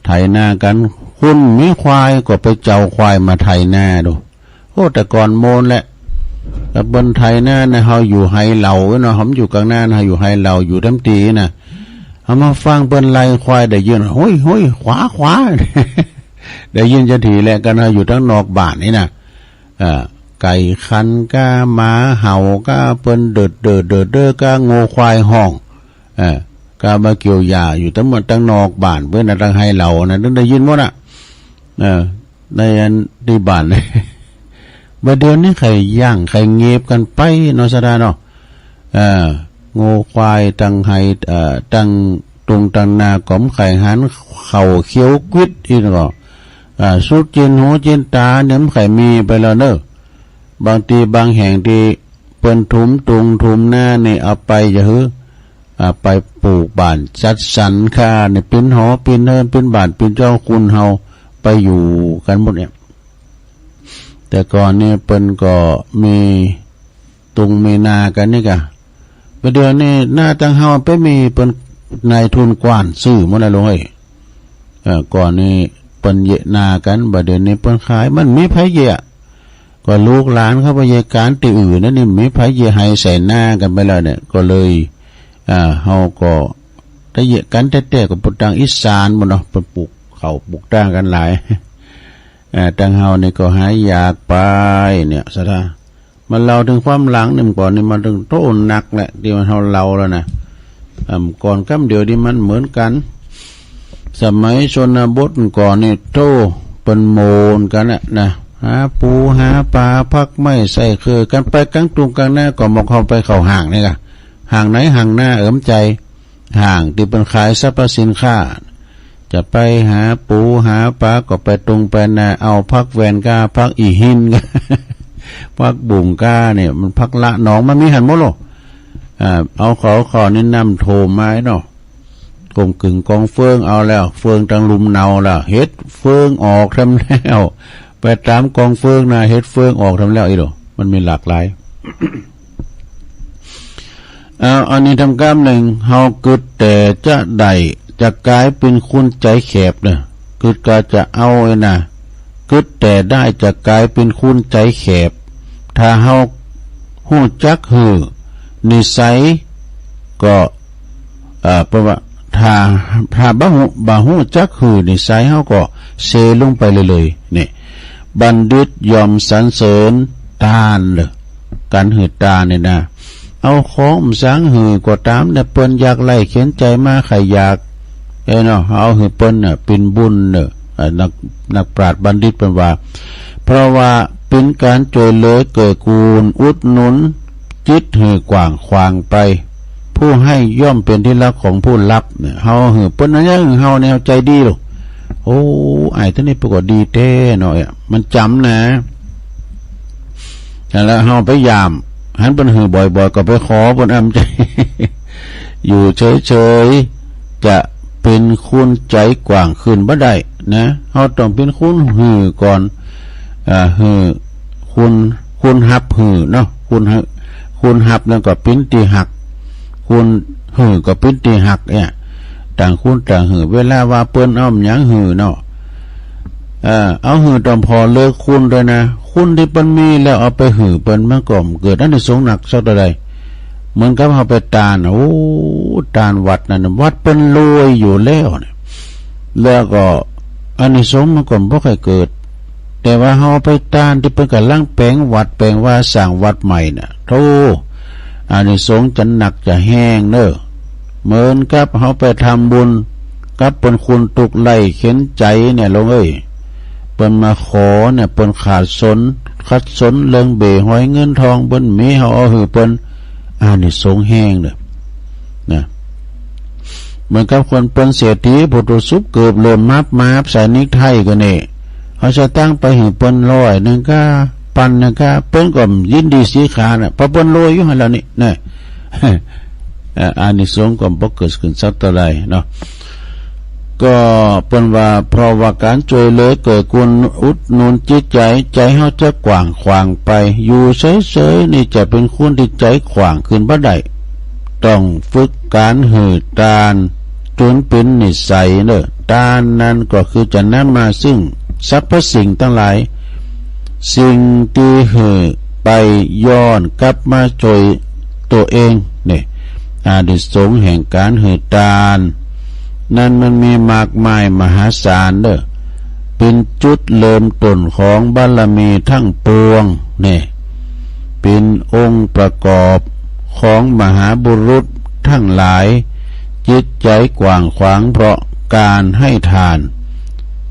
[SPEAKER 1] ไถนากันคุณมีควายก็ไปเจ้าควายมาไถนาดูโอ้แต่ก่อนโมนแหละแต่บนไถนาเนี่ยเขาอยู่ไฮเหล่าเนาะผมอยู่กลางหน้าเขาอยู่ไฮเหล่าอยู่ทั้งตีนะเอามาฟังเปิ้นไล่ควายได้ยินโห้ยขวา ได้ยินจะถีแหละกันอยู่ทั้งนอกบ้านนี่นะไก่คันก้าหมาเห่าก้าเปิ้นเดิดก้าโง่ควายห้องก้ามาเกี่ยวยาอยู่ทั้งหมดทั้งนอกบ้านเพื่อนทั้งให้เรานะได้ยินหมดในอันที่บ้านเลยบัดเดือนนี้ใครย่างใครเงียบกันไปเนาะสดาเนาะโง่ควายตั้งให้ตั้งตรงตั้งนากล่อมไข่หันเข่าเขียวกวิดอีกก็สุดจินหูจินตาเนี่ยมันไข่มีไปแล้วเนอะบางทีบางแห่งที่เปิ้นทุมหน้านี่เอาไปจะฮื้อไปปลูกบ้านจัดสรรค่าเนี่ยเป็นหอเป็นเนินเป็นบ้านเป็นเจ้าคุณเฮาไปอยู่กันหมดเนี่ยแต่ก่อนเนี่ยเปิ้นก็มีตุงมีนากันนี่กะประเดี๋ยวนี้หน้าตังเฮาไปมีเปิ้นนายทุนกว้านซื้อหมดแล้วลงก่อนนี้เปิ้นเยนากันบัดเดี๋ยวนี้เปิ้นขายมันมีไผเยะก็ลูกหลานเข้าไปเยการตีอื่นนั่นนี่มีไผเยให้ใส่หน้ากันไปแล้วเนี่ยก็เลยเฮาก็ แต่เหยะกันแต่กับปุตังอีสานบ่เนาะเพิ่นปลูกเขาปลูกตั้งกันหลายตังเฮานี่ก็หายอยากไปเนี่ยซะท่ามันเล่าถึงความหลังนี่ก่อนนี่มันถึงโตหนักแหละที่มันเฮาเล่าแล้วนะก่อนกำเดียวนี่มันเหมือนกันสมัยชนบทก่อนนี่โตเป็นโมนกันนะหาปูหาปลาพักไม่ใส่คือกันไปกลางตรงกลางหน้าก็มองเข้าไปเข้าห่างนี่ล่ะห่างไหนห่างหน้าใจห่างที่เป็นขายสรรพสินค้าจะไปหาปูหาปลาก็ไปตรงไปนาเอาพักแวนกาพักอีหินกันพักบุ่งกาเนี่ยมันพักละหนองมันมีหันหมดหรอเอาขอนี่นำโถมไม้เนาะกลมกึ่งกองเฟืองเอาแล้วเฟืองตังลุมเนาแล้วเฮ็ดเฟืองออกทำแล้วไปตามกองเฟืองนะเฮ็ดเฟืองออกทำแล้วอีหรอมันมีหลากหลาย อันนี้ทำกรรมหนึ่งเฮาเกิดแต่จะได้จะกลายเป็นคุณใจแคบเนี่ยเกิดก็จะเอาไอ้น่ะเกิดแต่ได้จะกลายเป็นคุณใจแคบถ้าเฮาฮู้จักหือนิสัยก็เพราะว่าถ้าบ่ฮู้จักหือนิสัยเฮาก็เซลงไปเลยนี่บัณฑิตยอมสรรเสริญทานเลยการหือตาเนี่ยนะเอาของสังหือก็ตามเนี่ยเปิ้นอยากไล่เขียนใจมาใครอยากเนาะเอาหือเปิ้นน่ะเป็นบุญเนาะนักปราชญ์บัณฑิตเป็นว่าเพราะว่าเป็นการช่วยเหลือเกื้อกูลอุดหนุนจิตหือกว้างขวางไปผู้ให้ย่อมเป็นที่รักของผู้รับเนี่ยเฮาหือเปิ้นนั้นยังเฮาแนวใจดีหรอกโอ้ไอ้ท่านนี่ปรากฏดีแท้หน่อยมันจำนะแล้วเฮาไปยามหันเปิ้นหือบ่อยๆก็ไปขอเปิ้นอำใจ อยู่เฉยๆจะเป็นคุณใจกว้างขึ้นบ่ได้นะเฮาต้องเป็นคุณหือก่อนหือคุณหับหือเนาะคุณหับนั่นก็เป็นตีหักคุณหือก็เป็นตีหักเนี่ยต่างคุณต่างหือเวลาว่าเปิ้นอ้อมหยังหือเนาะเอาหือต้องพอเลิกคุณด้วยนะคุณที่เปิ้นมีแล้วเอาไปหือเปิ้นมาก่อมเกิดอันนี้สงหนักสักเท่าใดเหมือนกับเฮาไปตานโอ้ตานวัดนั่นวัดเปิ้นรวยอยู่แล้วเนี่ยแล้วก็อันนี้สงมันก็บ่ค่อยเกิดแต่ว่าเฮาไปตานที่เปิ้นกำลังแปลงวัดแปลงว่าสร้างวัดใหม่น่ะโธ่อันนี้สงจะหนักจะแห้งเด้อเหมือนกับเฮาไปทำบุญกับเปิ้นคุณตุกไล่เข็นใจเนี่ยลงเอ้ยเปิ้นมาขอเนี่ยเปิ้นขาดคัดสนเรื่องเบหอยเงินทองเปิ้นมีเฮาเอาหือเปิ้นอันนี้สงแห้งเด้อนะเหมือนกับคนเป็นเศรษฐีปุถุสุขเกือบเริ่มมาบใส่นิกไทยก็นี่เขาจะตั้งไปหือเปิ้น100นึงก็ปันนึงก็เปิ้นก็ยินดีสีขาน่ะพอเปิ้นรวยอยู่หั่นแล้วนี่นะอานิสงส์ก็บ่เกิดขึ้นสักเท่าใดเนาะก็เปิ้นว่าเพราะว่าการช่วยเหลือเกิดกุลอุดหนุนจิตใจเฮาจะกว้างขวางไปอยู่เฉยๆนี่จะเป็นคนที่ใจขวางขึ้นบ่ได้ต้องฝึกการหือตานจนเป็นนิสัยเด้อตานนั้นก็คือจะนำมาซึ่งสรรพสิ่งทั้งหลายสิ่งที่หือไปย้อนกลับมาช่วยตัวเองนี่อานิสงส์แห่งการหือตานนั่นมันมีมากมายมหาศาลเด้อเป็นจุดเริ่มต้นของบารมีทั้งปวงนี่เป็นองค์ประกอบของมหาบุรุษทั้งหลายจิตใจกว้างขวางเพราะการให้ทาน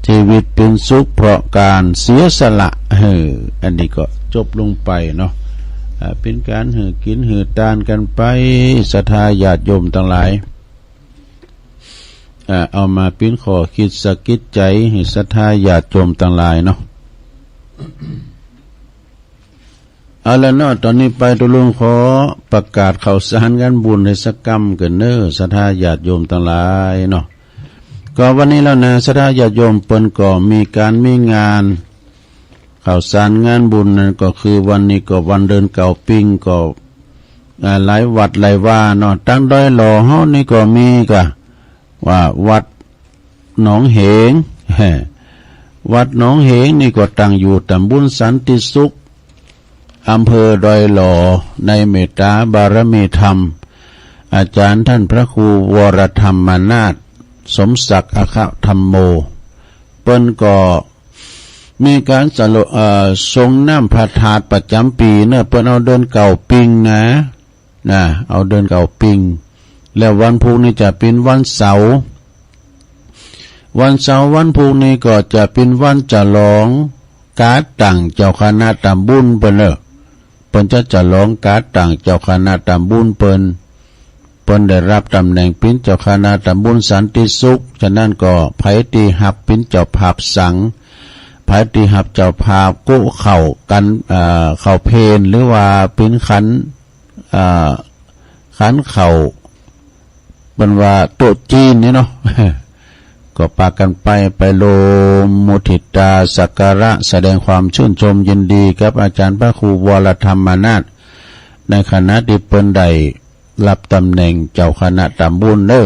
[SPEAKER 1] ชีวิตเป็นสุขเพราะการเสียสละอันนี้ก็จบลงไปเนาะเป็นการหือกินหือตานกันไปศรัทธาญาติโยมทั้งหลายเอามาเป็นข้อคิดสะกิดใจให้ศรัทธาญาติโยมทั้งหลายเนาะเอาละเนาะตอนนี้ไปตุลุงขอประกาศข่าวสารงานบุญในสักกรรมกันเน้อศรัทธาญาติโยมทั้งหลายเนาะก็วันนี้แล้วนะศรัทธาญาติโยมเปิ้นก็มีงานข่าวสารงานบุญนั่นก็คือวันนี้ก็วันเดินเก่าปิ้งก็หลายวัดหลายว่าเนาะตั้งดอยหล่อเฮานี่ก็มีกะว่าวัดหนองเหงวัดหนองเหงนี่ก็ตั้งอยู่ตำบลสันติสุขอำเภอดอยหล่อในเมตตาบารมีธรรม อาจารย์ท่านพระครูวรธรรมนาถสมศักดิ์อคธรรมโมเปิ้นก็มีการทรงน้ำพระธาตุประจำปีเนอะเปิ้นเอาเดินเก่าปิงนะเอาเดินเก่าปิงแล้ววันพุธนี้จะเป็นวันเสาร์วันพุธนี้ก็จะเป็นวันฉลองการ์ดต่างเจ้าคณะตำบลเปิ้นเนอะเปิ้นจะฉลองการ์ดต่างเจ้าคณะตำบลเปิ้นได้รับตำแหน่งเป็นเจ้าคณะตำบลสันติสุขฉะนั้นก็ไผที่รับเป็นเจ้าภาพสังไผที่รับเจ้าภาพกุเข้ากันเข้าเพลหรือว่าเป็นขันเข้าเป็นว่าโต๊ะจีนนี่เนาะ ก็ปากันไปโลมุทิตาสักการะแสดงความชื่นชมยินดีกับอาจารย์พระครูวรธรรมนาถในคณะที่เปิ้นได้รับตำแหน่งเจ้าคณะตำบลเด้อ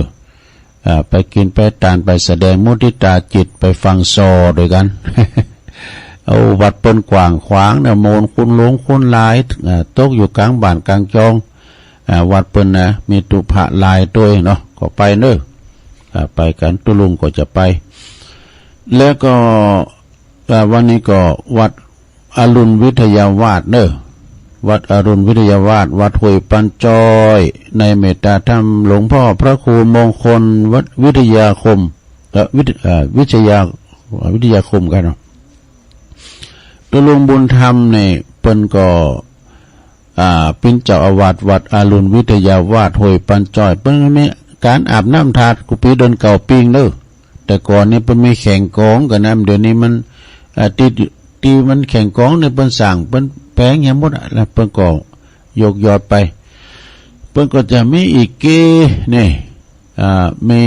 [SPEAKER 1] ไปกินไปทานไปแสดงมุทิตาจิตไปฟังซอด้วยกัน เอาวัดเปิ้นกว้างขวางเนี่ยโมนคุณหลวงคุณหลายตกอยู่กลางบ้านกลางจองวัดเปิ้นนะมีตุภะลายตัวเนาะก็ไปเด้อไปกันตุลุงก็จะไปแล้วก็วันนี้ก็วัดอรุณวิทยาวาสเด้อวัดอรุณวิทยาวาสวัดห้วยปันจอยในเมตตาธรรมหลวงพ่อพระครูมงคลวัดวิทยาคมวิทยาคมกันเนาะตุลุงบุญธรรมเนี่ยเปิ้นก็เป็นเจ้าอาวาสวัดอรุณวิทยาวาสห้วยปันจอยเปิ้นมีการอาบน้ำธาตุกุฏิเดินเก่าปิงเด้อแต่ก่อนนี้เปิ้นมีแข่งกองกันนะเดี๋ยวนี้มันตีมันแข่งกองในเปิ้นสั่งเปิ้นแปลงอย่างหมดแล้วเปิ้นก็ยกยอดไปเปิ้นก็จะมีอีกนี่มี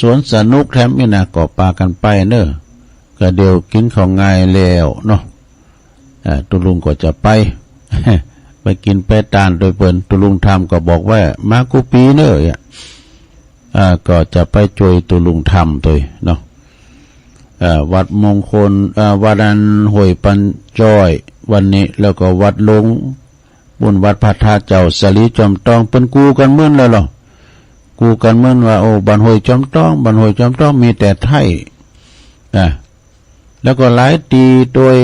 [SPEAKER 1] สวนสนุกแถมนี่นะก็ปากันไปเด้อก็เดี๋ยวกินของง่ายแล้วเนาะตุลุงก็จะไป ไปกินไปตานโดยเปิ้นตุลุงธรรมก็บอกว่ามากุปีเด้อก็จะไปช่วยตุลุงธรรมตัวเนาะวัดมงคลวัดอันห้วยปันจ้อยวันนี้แล้วก็วัดหลวงบุญวัดพระธาตุเจ้าสลีจอมตองเป็นกูกันเมื่อนแล้วหรอกูกันเมื่อนว่าโอ้บันห้วยจอมตองมีแต่ไทยแล้วก็หลายตีโดย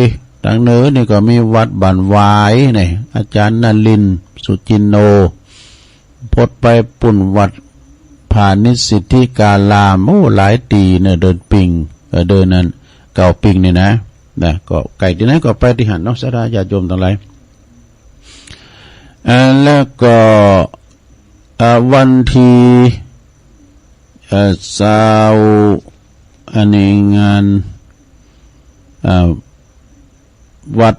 [SPEAKER 1] ทางเหนือนี่ก็มีวัดบ้านหวายนี่อาจารย์นลินทร์สุจินโนพดไปปุ่นวัดผานิสิทธิกาลามโอ้หลายตีเนี่ยเดินปิงเดินนั้นเก่าปิงนี่นะก็ไก่ที่ไหนก็ไปที่หันเนาะสาราญาติโยมทั้งหลายแล้วก็วันที่อันนี้งานวัด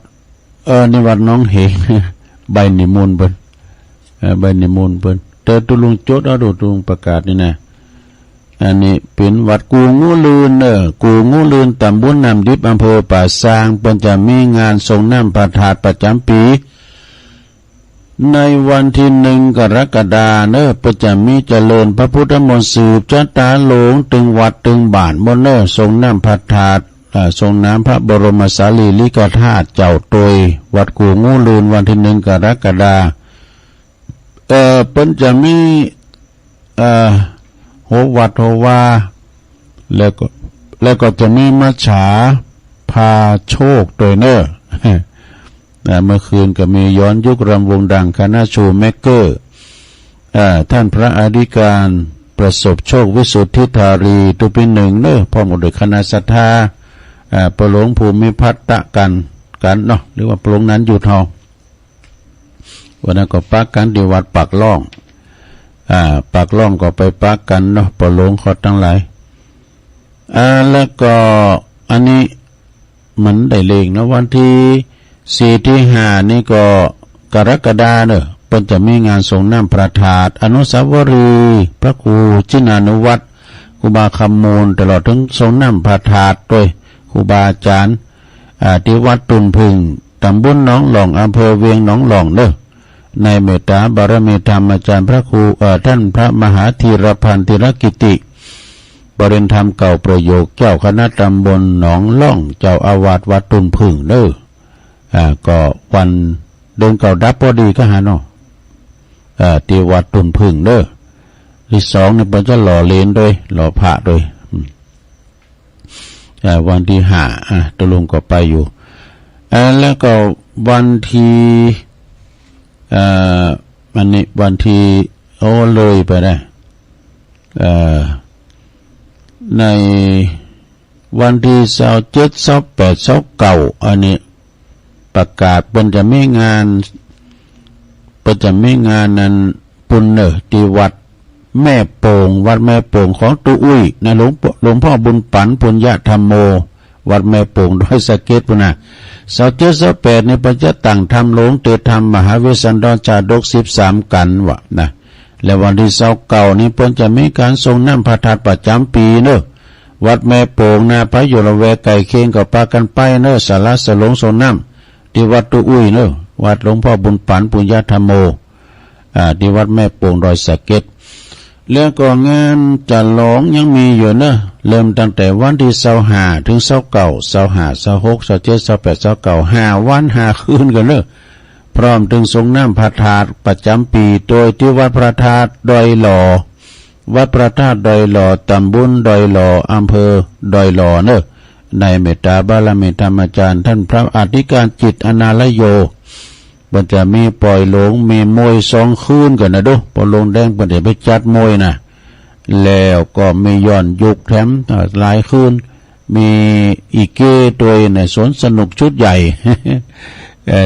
[SPEAKER 1] นี่วัดน้องเหง ใบนิมนต์เพิ่นใบนิมนต์เพิ่นแต่ตุลุงจดเอาดูตุลุงประกาศนี่นะอันนี้เป็นวัดกูงูลืนกูงูลืนตำบลน้ำดิบอำเภอป่าซางเพิ่นจะมีงานส่งน้ำพระธาตุประจำปีในวันที่1 กรกฎาคมเพิ่นจะมีเจริญพระพุทธมนต์สืบชะตาหลวงตึงวัดตึงบ้านบ่ส่งน้ำพระธาตุส่งน้ำพระบรมสารีริกธาตุเจ้าตวยวัดกูงูลืนวันที่1 กรกฎาคมเพิ่นจะมีโหวัดโหวาแล้วก็จะมีมัจฉาพาโชคโดยเมื่อคืนก็มีย้อนยุครำวงดังคณะชูแมกเกอร์ท่านพระอธิการประสบโชควิสุทธิธารีตุปีหนึ่งพร้อมด้วยคณะศรัทธาประหลวงภูมิพัฒน์กันเนาะหรือว่าประหลวงนั้นอยู่ทองวันนั้นก็ปักกันที่วัดปากล่องปากล่องก็ไปปักกันเนาะประหลวงขอทั้งหลายแล้วก็อันนี้มันได้เลงนะวันที่4 ที่ 5นี่ก็กรกฎาคมเพิ่นจะมีงานส่งน้ำพระธาตุอนุสาวรีย์พระครูจินานุวัตรครูบาคำมูลตลอดถึงส่งน้ำพระธาตุด้วยครูบาอาจารย์ที่วัดตุนพึ่งตำบลหนองหลองอำเภอเวียงหนองหลองในเมตตาบารมีธรรมอาจารย์พระครูท่านพระมหาธีรพันธ์ธีรกิติบริณธรรมเก่าประโยคเจ้าคณะตำบลหนองล่องเจ้าอาวาสวัดตุนพึ่งก็วันเดินเก่าดับพอดีก็หาเนาะ ที่วัดตุนพึ่งเด้อที่สองเนี่ยมันจะหล่อเลนด้วยหล่อพระด้วยวันที่ห้าตะลุงก็ไปอยู่แล้วก็วันที่วันที่เลยไปได้ในวันที่27 28 29อันนี้ประกาศเป็นจะไม่งานนั้นปุณเนอที่วัดแม่โป่งวัดแม่โป่งของตุอุ้ยนะหลวงพ่อบุญปันปุญญธรรมโมวัดแม่โป่งดอยสะเก็ดพุ่นน่ะ27 28ในปัจจตังธรรมหลวงเตธรรมมหาเวสสันดรจาดก13กันวะนะและวันที่29นี้เพิ่นจะมีการทรงน้ำพระธาตุประจำปีเนอะวัดแม่โป่งนาพระอยู่ละแวกไก่เคียงกับปากันไปเนอะสาระสลงทรงน้ำที่วัดตุอุ้ยเนอะวัดหลวงพ่อบุญปันปุญญธรรมโมที่วัดแม่โป่งดอยสะเก็ดแล้วก็งานจัดหลงยังมีอยู่เนอะเริ่มตั้งแต่วันที่25ถึง29 25 26 27 28 29 5 วัน5 คืนกันเนอะพร้อมถึงทรงน้ำพระธาตุประจำปีโดยที่วัดพระธาตุดอยหล่อวัดพระธาตุดอยหล่อตำบลดอยหล่ออำเภอดอยหล่อเนอะในเมตตาบารมีธรรมอาจารย์ท่านพระอธิการจิตอนาลโยมันจะมีปล่อยหลงมีมวย2 คืนกันนะดูพอลงแดงประเดี๋ยวไปจัดมวยนะแล้วก็มีย้อนยุกแถมหลายคืนมีอีเก้ตัวในสวนสนุกชุดใหญ่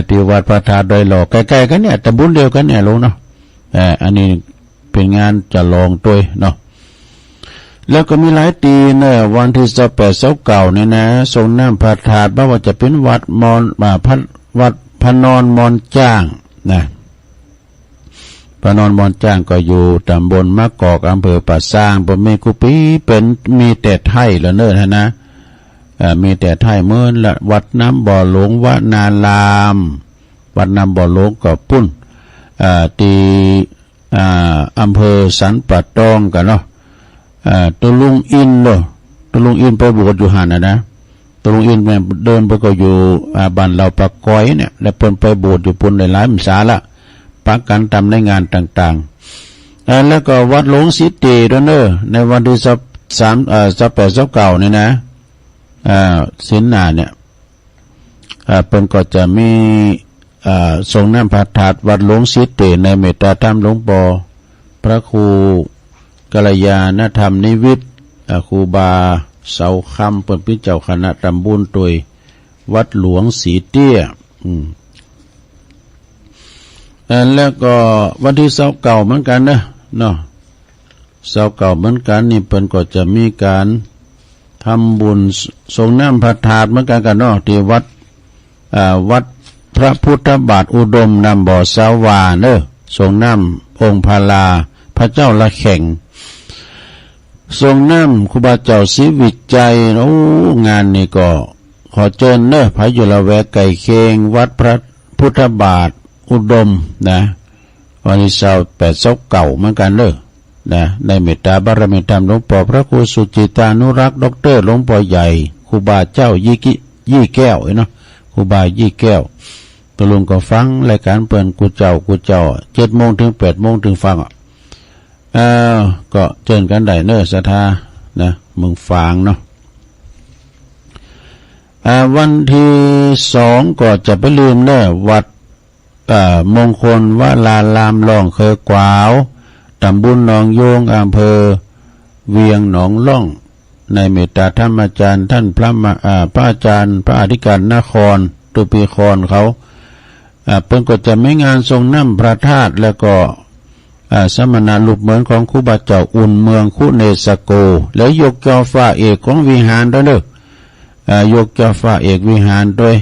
[SPEAKER 1] ที่วัดพระธาตุดอยหล่อใกล้ๆกันเนี่ยตำบลเดียวกันเนี่ยลงเนาะอันนี้เป็นงานจะลองตัวเนาะแล้วก็มีหลายตีเนี่ยวันที่28 29เนี่ยนะทรงน้ำพระธาตุบ่ว่าจะเป็นวัดมอนวัดพนอนมอนจ้างนะพนอนมอนจ้างก็อยู่ตำบลมะกอกอำเภอป่าซางบ่มีกุปีเป็นมีแต่ไทยละเนิ่นนะมีแต่ไทยเมื่อละวัดน้ำบ่อหลวงวนาลามวัดน้ำบ่อหลวงก็ปุ้นตีอำเภอสันป่าตองกันเนาะตุลุงอินเนาะตุลุงอินไปบวชอยู่หันนะตุลุงอินเดินไปก็อยู่บ้านเราปะก้อยเนี่ยแล้วเพิ่นไปบวชอยู่ปุ่นหลายๆพรรษาละปักกันทำในงานต่างๆแล้วก็วัดหลวงสิตีด้วยเนอะในวันที่28 29นี่นะสินนาเนี่ยเพิ่นก็จะมีทรงน้ำพระธาตุวัดหลวงสิตีในเมตตาธรรมหลวงปอพระครูกัลยาณธรรมนิวิทย์ครูบาเสาคำเป็นพิเจ้าคณะตำบลตุยวัดหลวงสีเตี้ยแล้วก็วันที่29เหมือนกันนะเนาะ29เหมือนกันนี่เพิ่นก็จะมีการทำบุญทรงน้ำพระธาตุเหมือนกันกันเนาะที่วัดพระพุทธบาทอุดมนำบ่อสาวาเนอะทรงน้ำองค์พาลาพระเจ้าละแข่งทรงน้ำครูบาเจ้าศรีวิจัยโอ้งานนี้ก็ขอเชิญเนอะพระอยู่ละแวกไก่เคงวัดพระพุทธบาทอุดมนะวันที่28 29เหมือนกันเนอะนะในเมตตาบารมีธรรมหลวงพ่อพระครูสุจิตานุรักษ์ดรหลวงพ่อใหญ่ครูบาเจ้ายี่แก้วเนาะครูบายี่แก้วตะลุงก็ฟังรายการเปิ่นกูเจ้า7 โมงถึง 8 โมงถึงฟังก็เชิญกันได้เนอะศรัทธานะมึงฟังเนาะวันที่2ก็จะไปลืมเนอะวัดมงคลวลาลามล่องเคยกวาวตำบลหนองโยงอำเภอเวียงหนองล่องในเมตตาธรรมอาจารย์ท่านพระอาจารย์พระอธิการนครตุปีคอนเขาเพิ่นก็จะไม่งานทรงน้ำพระธาตุแล้วก็สมณะลูกเหมือนของครูบาเจ้าอุ่นเมืองคุเนสโกแล้วยกจอฟ้าเอกของวิหารด้วยเด้อยกจอฟ้าเอกวิหารด้วย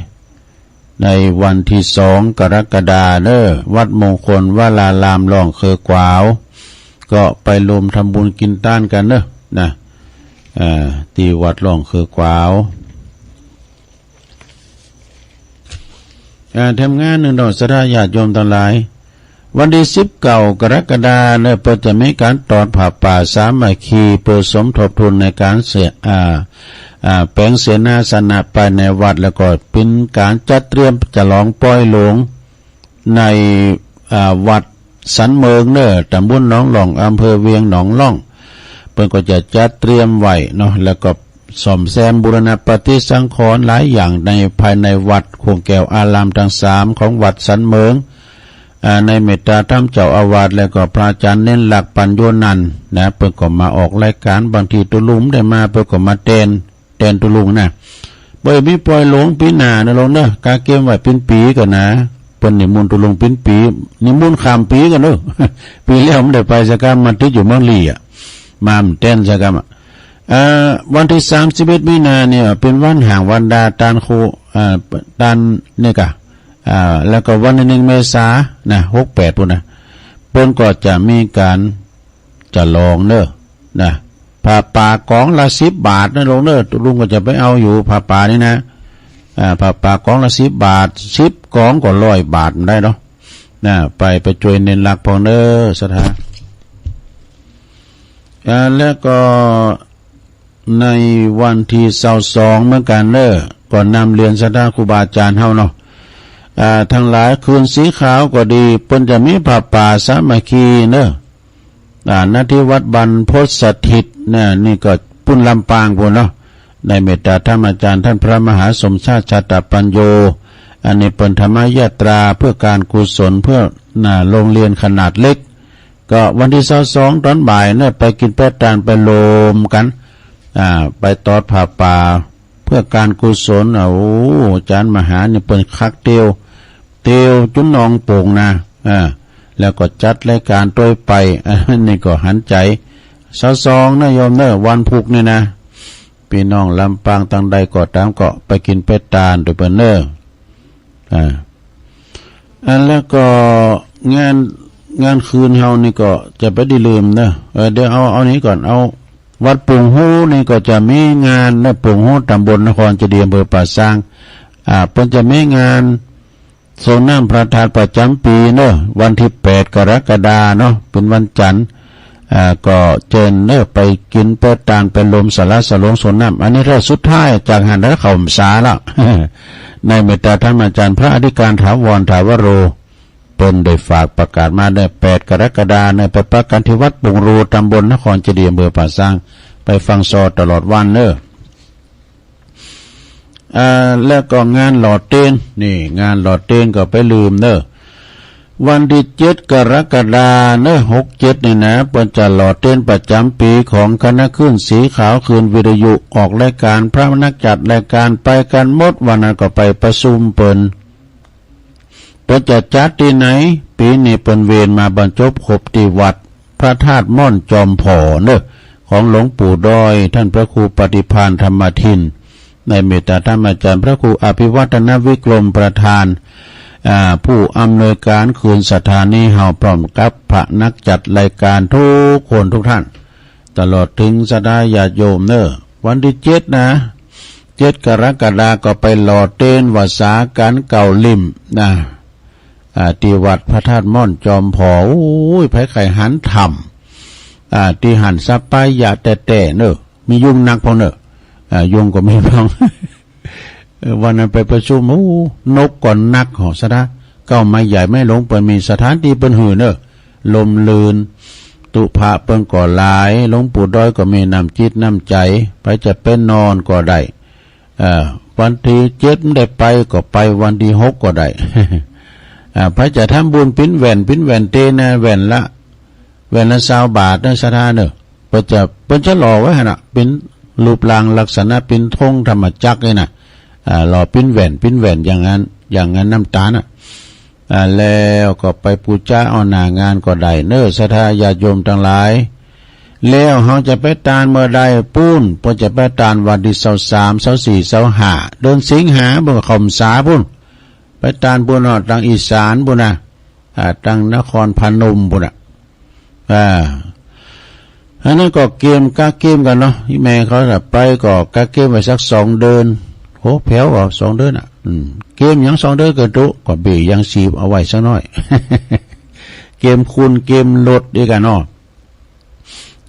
[SPEAKER 1] ในวันที่2 กรกฎาคมเด้อวัดมงคลวลาลามล่องเคอกวาวก็ไปรวมทำบุญกินต้านกันเด้อนะที่วัดล่องเคอกวาวทำงานหนึ่งดอกสราญาติโยมทั้งหลายวันที่19 กรกฎาคมเนี่ยเปิดจะมีการตอดผ้าป่าสามัคคีเปิดสมทบทุนในการเสียแปลงเสนาสนะไปในวัดแล้วก็เป็นการจัดเตรียมจะลองปล่อยหลวงในวัด สันเมืองเนอตำบลหนองหล่องอำเภอเวียงหนองล่องเพิ่นก็จะจัดเตรียมไว้เนาะแล้วก็ซ่อมแซมบูรณะปฏิสังขรณ์หลายอย่างในภายในวัดโคงแก้วอารามทั้ง3ของวัดสันเมืองในเมตตาธรรมเจ้าอาวาสแล้วก็พระอาจารย์เน้นหลักปัญโยนันท์นะเพิ่นก็มาออกรายการบางทีตุลุมได้มาเพิ่นก็มาเต้นตุลุงนะบ่มีปล่อยหลงปีหน้านะลงเด้อกาเกมไว้เป็นปีกันนะเพิ่นนิมนต์ตุลุงเป็นปีนิมนต์ข้ามปีกันเด้อ ปีแล้วมันได้ไปสักการมันติดอยู่เมืองลีอ่ะมาเต้นสักการวันที่31มีนาเนี่ยเป็นวันห่างวันดาตานโคตานนี่กะแล้วก็วันที่1เมษายนนะ68พุ่นนะเพิ่นก็จะมีการจะลองเด้อนะผ้าป่ากองละ10 บาทนะลงเด้อลุงก็จะไปเอาอยู่ผ้าป่านี่นะผ้าป่ากองละ10 บาท10กองก็100 บาทได้เนาะนะไปช่วยเน้นหลักพองเด้อสถาแล้วก็ในวันที่22เหมือนกันเด้อก่อนนำเรียนสถาครูบาอาจารย์เฮาเนาะทั้งหลายคืนสีขาวก็ดีเพิ่นจะมีผ้าป่าสามัคคีเด้อณที่วัดบรรพตสถิตเนี่ยนี่ก็ปุ่นลำปางพุ่นเนาะในเมตตาธรรมอาจารย์ท่านพระมหาสมชาติชาตปัญโยอันนี้เป็นธรรมยาตราเพื่อการกุศลเพื่อโรงเรียนขนาดเล็กก็วันที่22ตอนบ่ายเนี่ยไปกินแป้ตานไปโลมกันไปตอดผ้าป่าเพื่อการกุศลโอ้อาจารย์มหาเนี่ยเป็นคักเตียวจุนนองโป่งนะแล้วก็จัดรายการต้วยไปนี่ก็หันใจ22นะโยมเนอวันพุกนี่นะพี่น้องลำปางตังใดก็ตามก็ไปกินเป็ดตาลโดยเปิ้นเนอแล้วก็งานคืนเฮานี่ก็จะไปได้ลืมเนอะเดี๋ยวเอานี้ก่อนเอาวัดปุงฮู้นี่ก็จะมีงานในปุงฮู้ตำบลนครเจดีย์อำเภอป่าซางเพิ่นจะมีงานส่งน้ำพระธาตุประจำปีเนอะวันที่8 กรกฎาคมเนาะเป็นวันจันทร์ก็เจิญเนอะไปกินเป็ดตาลไปลมสาระสลงส่งน้ำอันนี้เรื่องสุดท้ายจากหันแล้วเข้าพรรษาแล้ว ในเมตตาธรรมอาจารย์พระอธิการถาวรถาวโรเพิ่นได้ฝากประกาศมาได้8 กรกฎาคมไปประกันที่วัดปุงรูตำบลนครเจดีย์อำเภอป่าซางไปฟังซอตลอดวันเนอะแล้วก็งานหลอดเต้นนี่งานหลอดเต้นก็ไปลืมเนอะวันที่7 กรกฎาคมเนอะ67นี่นะเพิ่นจะหลอดเต้นประจำปีของคณะคลื่นสีขาวคืนวิทยุออกรายการพระนักจัดรายการไปกันหมดวันนั้นก็ไปประชุมเพิ่นจะจัดที่ไหนปีนี้เปิ้นเวรมาบรรจบครบที่วัดพระธาตุม่อนจอมผอเนอะของหลวงปู่ดอยท่านพระครูปฏิภาณธรรมทินในเมตตาธรรมอาจารย์พระครูอภิวัฒนวิกรมประธานผู้อำนวยการคืนสถานีเฮาพร้อมกับพระนักจัดรายการทุกคนทุกท่านตลอดถึงสดาญาติโยมเนอะวันที่7นะ7 กรกฎาคมก็ไปหล่อเต้นวสาการเก่าลิ่มนะที่วัดพระธาตุม่อนจอมผอโอ้ยไผไข่หันธรรมที่หันซับไปอย่าแต่เนอะมียุ่งนักพอเนอะยุงก็มีบ้าง วันนั้นไปประชุมนกก่อนนักของสะดาเก้าไม้ใหญ่ไม่ลงเปิดมีสถานที่เป็นหื่นเนอะลมลืนตุภะเปิงก่อหลายหลวงปู่ด้อยก็มีน้ำจิตน้ำใจไปจะเป็นนอนก็ได้วันที่7ไม่ได้ไปก็ไปวันที่6ก็ได้ พระจะทำบุญปิ้นแหวนเตนะแหวนละ20 บาทนะสถานเนอะเพิ่นจะหล่อไว้หั่นน่ะเป็นรูปร่างลักษณะเป็นธงธรรมจักรเลยน่ะหล่อปิ้นแหวนอย่างนั้นน้ำตาลน่ะแล้วก็ไปปูชาเอาหน้างานก็ได้เนอะศรัทธาญาติโยมทั้งหลายแล้วเฮาจะไปตานเมื่อใดปุ้นเพิ่นจะไปตานวันที่23 24 25เดือนสิงหาคมเข้าพรรษาปุ้นไปตานบุญทางอีสานบุญนะทางนครพนมบุญอันนั้นก็เกมกันเนาะแม่เขาจะไปก็กะเกมไปสัก2 เดือนโหแผ่วก็2 เดือนเกมยัง2 เดือนก็ตุก็เบยังสีบเอาไว้สักหน่อย เกมคูณเกมลดด้วยกันเนาะ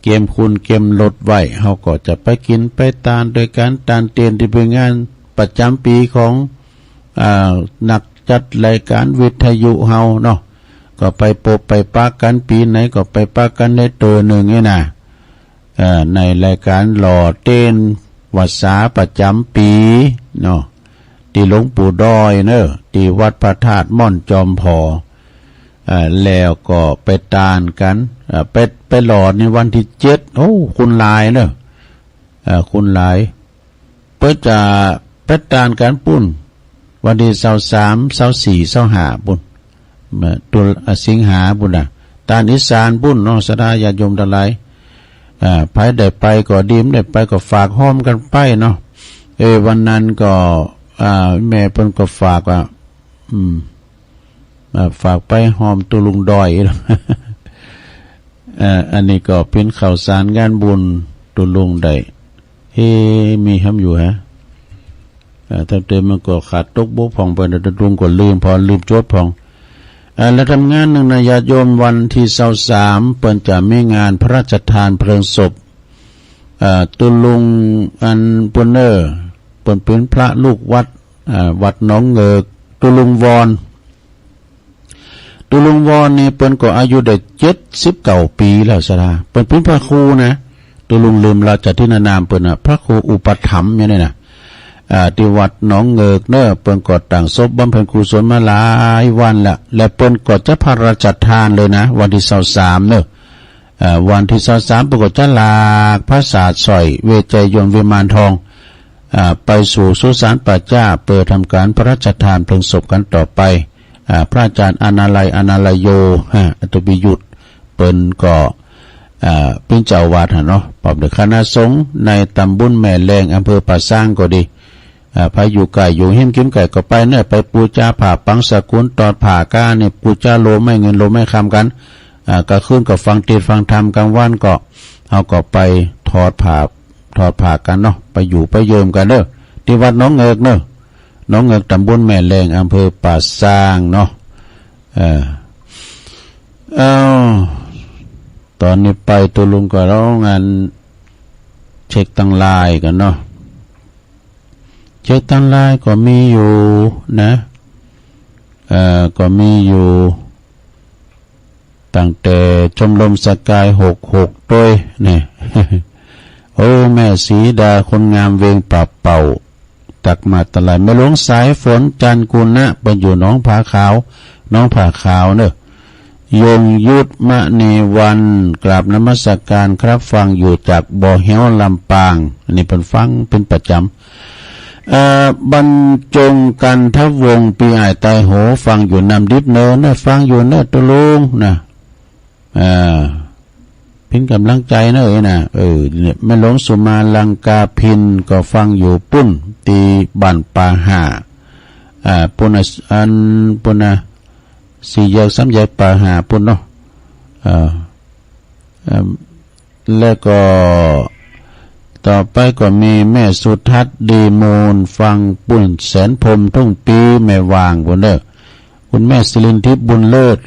[SPEAKER 1] เกมคูณเกมลดไว้เฮาก็จะไปกินไปตานโดยการตานเตียนที่เป็นงานประจำปีของนักจัดรายการวิทยุเฮาเนาะ ก็ไปปบไปปากันปีไหนก็ไปปากันได้ตัวหนึ่งนี่นะในรายการหล่อเต้นวัดสาประจำปีเนาะที่หลวงปู่ดอยเนอะที่วัดพระธาตุม่อนจอมพอแล้วก็ไปตานกันไปหล่อในวันที่7โอ้คุณลายเนอะคุณลายเพื่อจะไปตานกันปุ่นวันที่23 24 25ปุ่นตุลสิงหาปุ่นน่ะตานอีสานปุ่นเนาะสดาญาติโยมทั้งหลายไปได้ไปก็ดีไม่ได้ไปก็ฝากห้อมกันไปเนาะวันนั้นก็แม่เพิ่นก็ฝากว่าฝากไปหอมตุลุงดอยอันนี้ก็เป็นข่าวสารงานบุญตุลุงได้มีทำอยู่ฮะถ้าเติมมันก็ขาดตกบกพร่องไปตุลุงก็ลืมโจทย์พองแล้วทำงานหนึ่งนะญาติโยมวันที่23เปิ้นจะมีงานพระราชทานเพลิงศพตุลุงอันปุนเนอร์เปิ้นเป็นพระลูกวัดหนองเงิกตุลุงวอนนี่เปิ้นก็อายุได้79 ปีแล้วสราเปิ้นเป็นพระครูนะตุลุงลืมราชทินานามเปิ้นพระครูอุปถัมภ์เนี่ยนะที่วัดหนองเงิกเนอะเปิ้นก็ตั้งศพบำเพ็ญกุศลมาหลายวันละและเปิ้นก็จะพระราชทานเลยนะวันที่23เนอะวันที่23เปิ้นก็จะลากพระศาสตร์สอยเวใจยนต์วิมานทองไปสู่สุสานป่าจ้าเปิดทำการพระราชทานเพลิงศพกันต่อไปพระอาจารย์อนาลัยโยอัตบิยุตเปิ้นก็เป็นเจ้าวาดเนาะปอบเด็กคณะสงฆ์ในตำบลแม่แรงอำเภอป่าสร้างก็ดีพาอยู่ไก่อยู่หิ้มกิ้มไก่ก็ไปเนี่ยไปปูจาผ่าปังสกุลตอดผ่าก้าเนี่ยปูจาโลไม่เงินโลไม่คำกันก็ขึ้นกับฟังเทศฟังธรรมกลางวันก็เอาก็ไปถอดผ่ากันเนาะไปอยู่ไปเยิมกันเด้อที่วัดน้องเงิกเนาะน้องเงิกตำบลแม่แรงอำเภอป่าสร้างเนาะตอนนี้ไปตัวลุงก็ร้องงานเช็คตั้งลายกันเนาะเช็คตั้งลายก็มีอยู่นะก็มีอยู่ตั้งแต่ชมรมสกาย66ด้วยเนี่ย โอ้แม่สีดาคนงามเวงปรับเป่าตักมาตะไลไม่หลงสายฝนจันกุณะไปอยู่น้องผาขาวเนอะยงยุทธมณีวันกราบนมัสการครับฟังอยู่จากบ่อเหี่ยวลำปางอันนี้เป็นฟังเป็นประจำบรรจงกันทวงปีอ้ายตายโหฟังอยู่นำดิบเนินนะฟังอยู่เนอะตุลุงนะเป็นกำลังใจเนอะนะเนี่ยแม่หลวงสุมาลังกาพินก็ฟังอยู่ปุ้นตีบันปาหาปุณปุณ4 แยก3 แยกปาหาปุ้นเนาะแล้วก็ต่อไปก็มีแม่สุทัศน์ดีมูลฟังปุ้นแสนพรมทุ่งปีแม่วางปุ้นเด้อคุณแม่สิรินทิพย์บุญเลิศ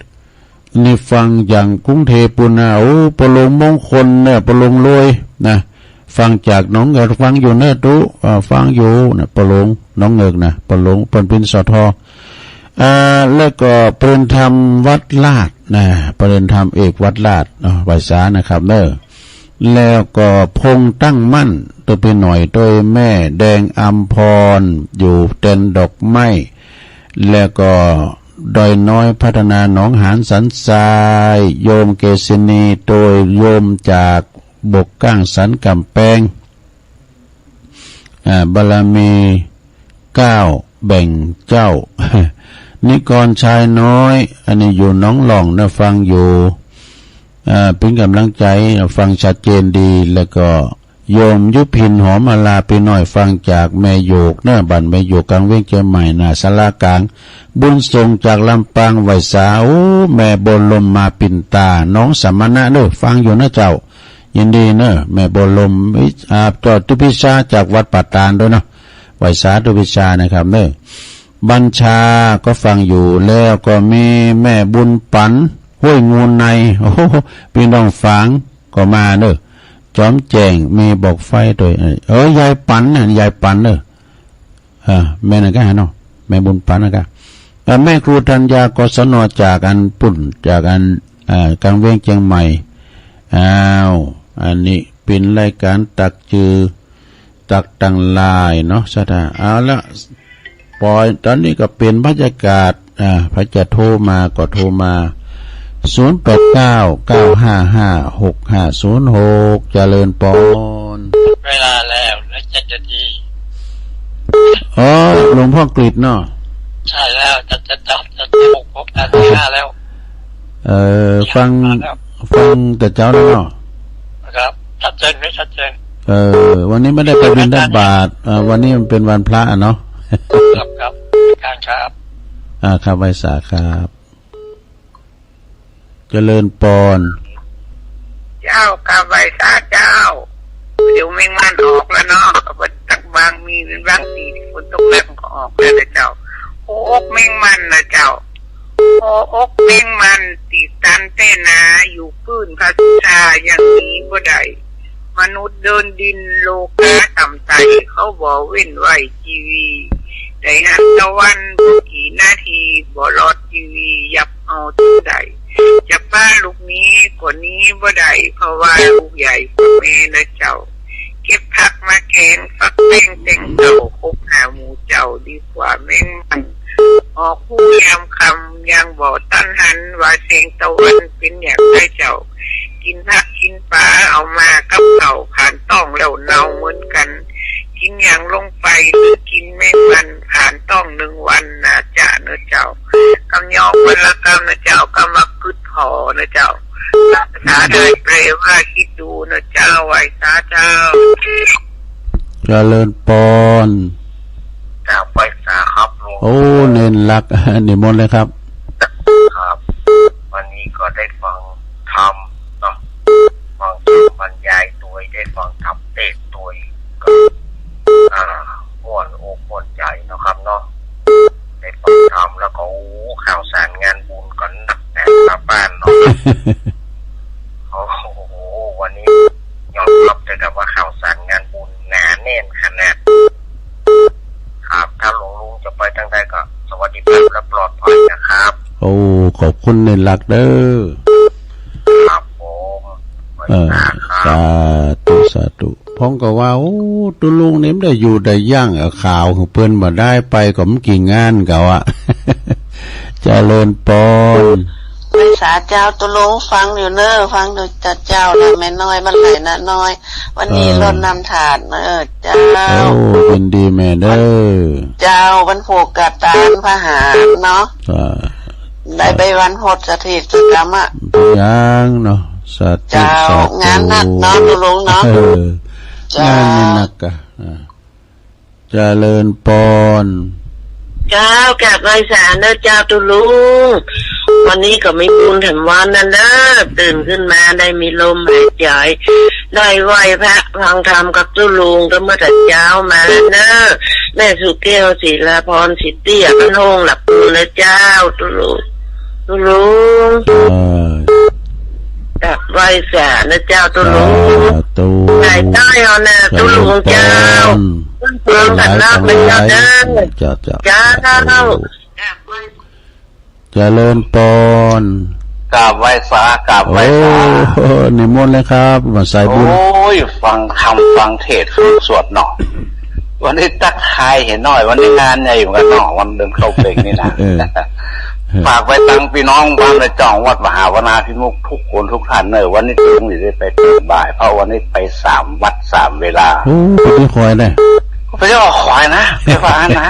[SPEAKER 1] นี่ฟังอย่างกรุงเทพปุณโอ้ปลงมงคลเนี่ยปลงรวยนะฟังจากน้องเงิกฟังอยู่เนื้อตุฟังอยู่นะปลงน้องเงิกนะปลงปนพินสทแล้วก็เปิ่นธรรมวัดลาดนะเปิ่นธรรมเอกวัดลาดไวสานะครับเด้อแล้วก็พงตั้งมั่นตัวไปหน่อยโดยแม่แดงอัมพรอยู่เต็นดอกไม้แล้วก็ดอยน้อยพัฒนาหนองหานสันทรายโยมเกษินีโดยโยมจากบกก้างสันกำแพงบารมี9แบ่งเจ้า นิกรชายน้อยอันนี้อยู่น้องหล่องนะฟังอยู่เป็นกำลังใจฟังชัดเจนดีแล้วก็โยมยุพินหอมอาลาไปหน่อยฟังจากแม่โยกนะบันแม่โยกกลางเวียงเชียงใหม่นาศาลากลางบุญส่งจากลำปางไวสาวแม่บนลมมาปิ่นตาน้องสัมมณะเด้อฟังอยู่นะเจ้ายินดีเนอะแม่บนลมจอดตุพิชาจากวัดปัตตานด้วยเนาะไวสาตุพิชานะครับเนอะบัญชาก็ฟังอยู่แล้วก็มีแม่บุญปันห้วยงูในโอ้พี่น้องฟังก็มาเนอะจอมแจงมีบอกไฟโดยยายปันน่ะยายปันเนอะแม่น่ะก็หาเนาะแม่บุญปันน่ะก็ แม่ครูธัญญากศนจากอันปุ่นจากอันกลางเวียงเชียงใหม่อันนี้เป็นรายการตักจือตักตังลายเนาะสถาเอาละปล่อยตอนนี้ก็เป็นบรรยากาศพระจะโทรมาก็โทรมา0899556506เจริญปอน
[SPEAKER 2] เวลาแล้วและจะดี
[SPEAKER 1] หลวงพ่อกฤษเนาะ
[SPEAKER 2] ใช่แล้วจะ6:65แล้ว
[SPEAKER 1] ฟังแต่เจ้าแล้วเนาะ
[SPEAKER 2] ครับชัดเจนไหมชัดเจน
[SPEAKER 1] วันนี้ไม่ได้ไปบิณฑบาตวันนี้มันเป็นวันพระเนาะ
[SPEAKER 2] ครับการครับ
[SPEAKER 1] ครับไว้สาครับเจริญปอน
[SPEAKER 3] เจ้ากับไว้สาเจ้าเดี๋ยวแมงมันออกแล้วเนาะกับตักบางมีเป็นบางทีฝนตกแล้วก็ออกแล้วนะเจ้าโอ้อกแมงมันนะเจ้าโอ้อกแมงมันติดตันเต้นาอยู่พื้นพระสุธาอย่างนี้บ่ได้มนุษย์เดินดินโลกาต่ำใจเขาบอกเว้นไว้ชีวีได้หันตะวันกี่นาทีบ่รอดชีวียับเอาทุกใดจะป้าลูกนี้กว่านี้บ่ได้เพราะว่าลูกใหญ่กว่าแม่นะเจ้าเก็บผักมาแกงฟักแป้งแต่งเจ้าคบหาหมูเจ้าดีกว่าแม่งมันออกผู้ยามคำยังบ่ตันหันว่าเสียงตะวันเป็นอย่างไรเจ้ากินผักกินปลาเอามากับเขาผ่านต้องแล้วเนาเหมือนกันกินอย่างลงไปหรือกินแม่งมันผ่านต้อง1 วันนะจ๊ะเนื้อเจ้ากำยองวันละกำนะเจ้ากำมักพืชพอนะเจ้าภาษาได้แปลว่าคิดดูนะเจ้าไว้สาเจ้า
[SPEAKER 1] เจริญปอน
[SPEAKER 3] จากไว้สาครับลุง
[SPEAKER 1] โอ้เน้นรักนิมนต์เลยครับ
[SPEAKER 3] ครับวันนี้ก็ได้ฟังธรรมเนาะฟังบรรยายตัวได้ฟังธรรมเทศตัวก็ม่วนอกม่วนใจนะครับเนาะได้ฟังธรรมแล้วก็ข่าวสารงานบุญก่อนหนักแน่นมาบ้านเนาะโอ้โหวันนี้ยอมรับเลยนะว่าข่าวสารงานบุญหนาแน่นขนาดครับถ้าหลวงจะไปทางใดก็สวัสดีครับและปลอดภัยนะครับ
[SPEAKER 1] โอ้ขอบคุณในหลักเด้อ
[SPEAKER 3] ครับผม
[SPEAKER 1] สาธุพ้องก็ว่าโอ้ตุลุงเนี่ยได้อยู่ได้ย่างข่าวของเพิ่นมาได้ไปก็มันกี่งานเก่าเจริญปอน
[SPEAKER 4] ภาษาเจ้าตุลุงฟังอยู่เนอะฟังดูจัดเจ้านะแม่น้อยมันไหลนะน้อยวันนี้รดน้ำถาดเจ้า
[SPEAKER 1] โอ้เป็นดีแม่เด้อ
[SPEAKER 4] เจ้าวันผูกกัดตานพระหารเนาะได้ไปวันโหดสถิตกรรม
[SPEAKER 1] ยังเนาะ
[SPEAKER 4] เจ้างานนักเนาะตุลุงเนาะ
[SPEAKER 1] งานนี่นักเจริญปอน
[SPEAKER 4] เจ้ากับไพศาลเนอะเจ้าตุลุงวันนี้ก็ไม่บุญถึงวันนั้นนะตื่นขึ้นมาได้มีลมหายใจได้ไหวพระฟังธรรมกับตุลุงก็เมื่อแต่เช้ามาเนอะแม่สุเกลศิลาพรสิเตี้ยพระนงหลับปูนะเจ้าตุลุงกับไพศาลนะเจ้าตุลุงไหนใต้เอานะตุลุงเจ้าเพื่อนกันนักเป็นเจ้าเจ้า
[SPEAKER 1] เจริญปอน
[SPEAKER 3] กราบไหว้สากราบไหว้สา
[SPEAKER 1] นิมนต์เลยครับมาใส่บุญ
[SPEAKER 3] โอ้ยฟังธรรมฟังเทศน์สวดหน่อวันนี้ตักทายเห็นหน่อยวันนี้งานใหญ่เหมือนกันหน่อวันเดินเข้าเพลงนี่นะฝากไปตั้งพี่น้องบ้านในจ่องวัดมหาวนาพิมุขทุกคนทุกท่านเนอะวันนี้จึงได้ไปบ่ายเพราะวันนี้ไป3 วัด 3 เวลา
[SPEAKER 1] โอ้ไปคอยได้
[SPEAKER 3] ไปเจ้าคอยนะไปฟ้านะ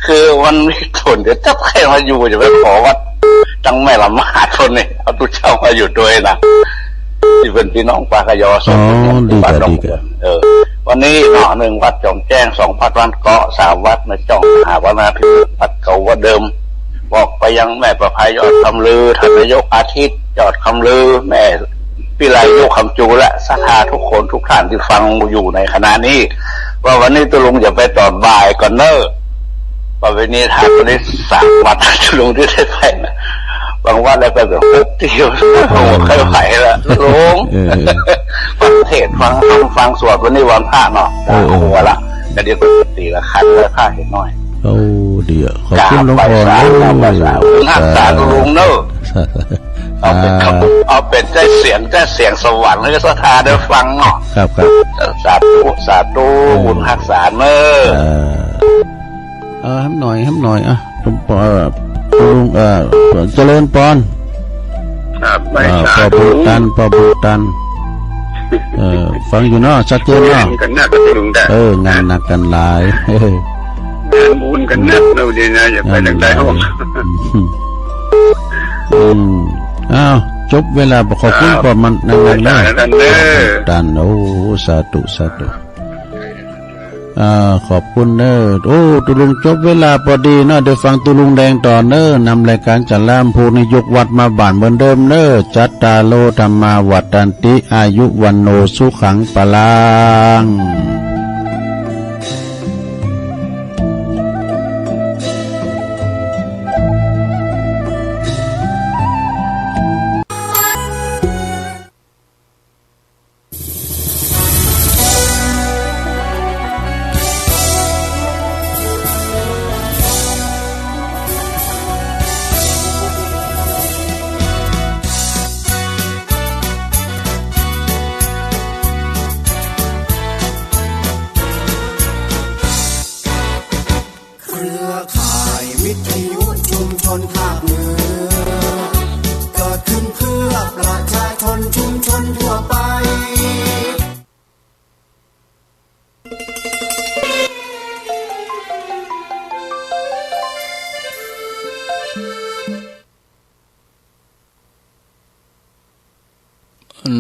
[SPEAKER 3] คือวันนี้ทนเดี๋ยวจับใครมาอยู่จะไปขอวัดตั้งแม่ละมาดคนนี้เอาตุเจ้ามาอยู่ด้วยนะที่เป็นพี่น้องปากยอสองวัดดงวันนี้1 วัดจอมแจ้ง2 วัดวันเกาะ3 วัดในจ่องหาวนาพิวัดเก่าวัดเดิมบอกไปยังแม่ประภัยยอดคำลือท่านนายกอาทิตย์ยอดคำลือแม่พิไลโยกคำจูและศรัทธาทุกคนทุกท่านที่ฟังอยู่ในขณะนี้ว่าวันนี้ตุลุงจะไปตอนบ่ายก่อนเนอะวันนี้ทางวันนี้3 วัดตุลุงที่ได้ไปนะบางวัดได้ไปแบบเที่ยวผมเคยไปแล้วลุงฟังเทศฟังสวดวันนี้วันพระเนาะโอ้โหละแต่เดี๋ยวก็ตีละคันแล้วข้าเห็นหน่อย
[SPEAKER 1] โอ้ ดีอ่ะขอบคุณหลวงพ่อ
[SPEAKER 2] หักษาลุงเนอะเอาเป็นใจเสียงสวรรค์ให้สถาได้ฟังเนาะ
[SPEAKER 1] ครับ
[SPEAKER 2] สาธุบุญหักษาเนอะ
[SPEAKER 1] ห้ำหน่อยอ่ะหลวงพ่อลุงเจริญปอนปอบูตันฟังอยู่เนาะชัดเจนเนาะ
[SPEAKER 3] กันนักลุงได้
[SPEAKER 1] งานหนักกันหลาย
[SPEAKER 3] งานบุญกันนักเราดีนะอย่าไปได้ห้อง
[SPEAKER 1] อ้าวจบเวลาขอบคุณปอมันนั่งๆแล้วตันโอ้สาธุขอบคุณเนอโอ้ตุลุงจบเวลาพอดีเนอได้ฟังตุลุงแดงต่อเนอนำรายการจัดล่ามภูในยกวัดมาบ้านเหมือนเดิมเนอจัตตาโลธรรมาวัฏันติอายุวันโนสุขังปลัง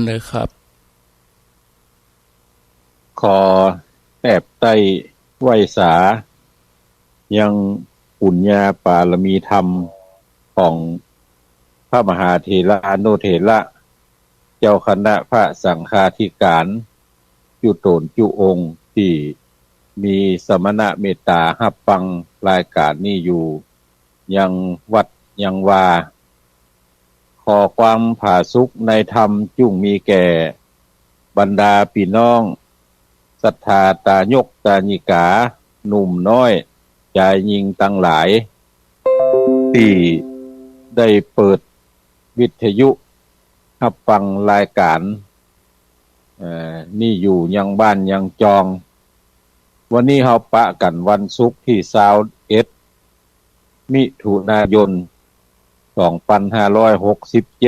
[SPEAKER 5] เลยครับ
[SPEAKER 6] ขอแทบใต้ไหวสายังปุญญาปารมีธรรมของพระมหาเถระโนเถระเจ้าคณะพระสังฆาธิการจุโตนจุองค์ที่มีสมณะเมตตารับฟังรายการนี้อยู่ยังวัดยังวาขอความผาสุกในธรรมจุ่งมีแก่บรรดาพี่น้องศรัทธาตายกตาญิกาหนุ่มน้อยชายหญิงตั้งหลายที่ได้เปิดวิทยุรับฟังรายการนี่อยู่ยังบ้านยังจองวันนี้เฮาปะกันวันศุกร์ที่21มิถุนายน2567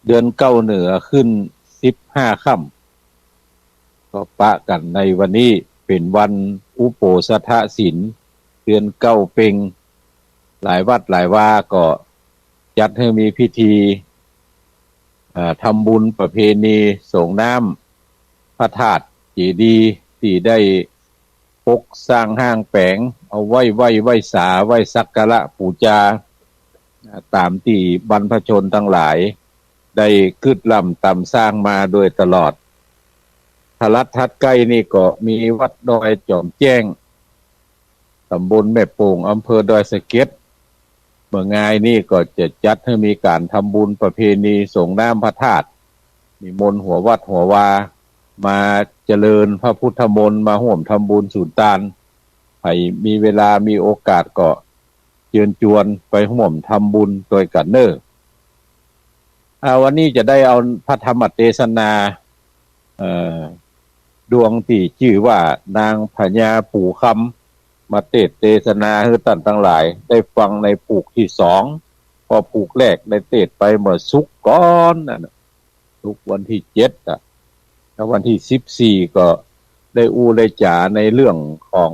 [SPEAKER 6] เดือนเก้าเหนือขึ้น15ค่ำก็ปะกันในวันนี้เป็นวันอุโปสถศีลเดือนเก้าเพ็งหลายวัดหลายวาก็จัดให้มีพิธีทำบุญประเพณีส่งน้ำพระธาตุเจดีย์ที่ได้ปกสร้างห้างแปลงเอาไว้สาไว้สักการะบูชาตามที่บรรพชนทั้งหลายได้คืดล่ำตำสร้างมาโดยตลอดทลัดทัดใกล้นี่ก็มีวัดดอยจอมแจ้งตำบลแม่โป่งอำเภอดอยสะเก็ดเมื่องายนี่ก็จะจัดให้มีการทำบุญประเพณีส่งน้ำพระธาตุมีมนต์หัววัดหัววามาเจริญพระพุทธมนต์มาร่วมทำบุญสุนทานให้มีเวลามีโอกาสก็เชิญชวนไปร่วมทำบุญโดยกันเนอวันนี้จะได้เอาพระธรรมเทศนาดวงที่ชื่อว่านางพญาปู่คำมาเทศนาให้ท่านทั้งหลายได้ฟังในปุกที่2พอปุกแรกได้เทศไปเมื่อศุกร์ก่อนศุกร์วันที่7แล้ววันที่14ก็ได้ได้จ่าในเรื่องของ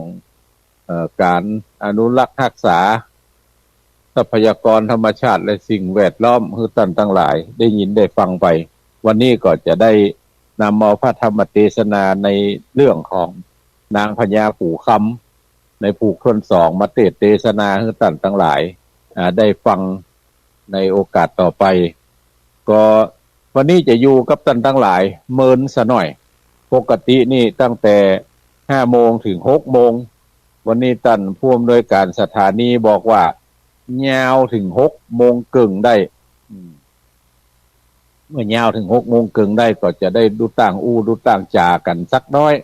[SPEAKER 6] การอนุรักษ์รักษาทรัพยากรธรรมชาติและสิ่งแวดล้อมให้ท่านทั้งหลายได้ยินได้ฟังไปวันนี้ก็จะได้นำเอาพระธรรมเทศนาในเรื่องของนางพญาปู่คำในภูกคน2มาเทศนาให้ท่านทั้งหลายได้ฟังในโอกาสต่อไปก็วันนี้จะอยู่กับท่านทั้งหลายเมินซะหน่อยปกตินี่ตั้งแต่ 5 โมงถึง 6 โมงวันนี้ท่านผู้อำนวยการสถานีบอกว่ายาวถึง 6 โมงครึ่งได้เมื่อยาวถึง 6 โมงครึ่งได้ก็จะได้ดูต่างดูต่างจากันสักน้อย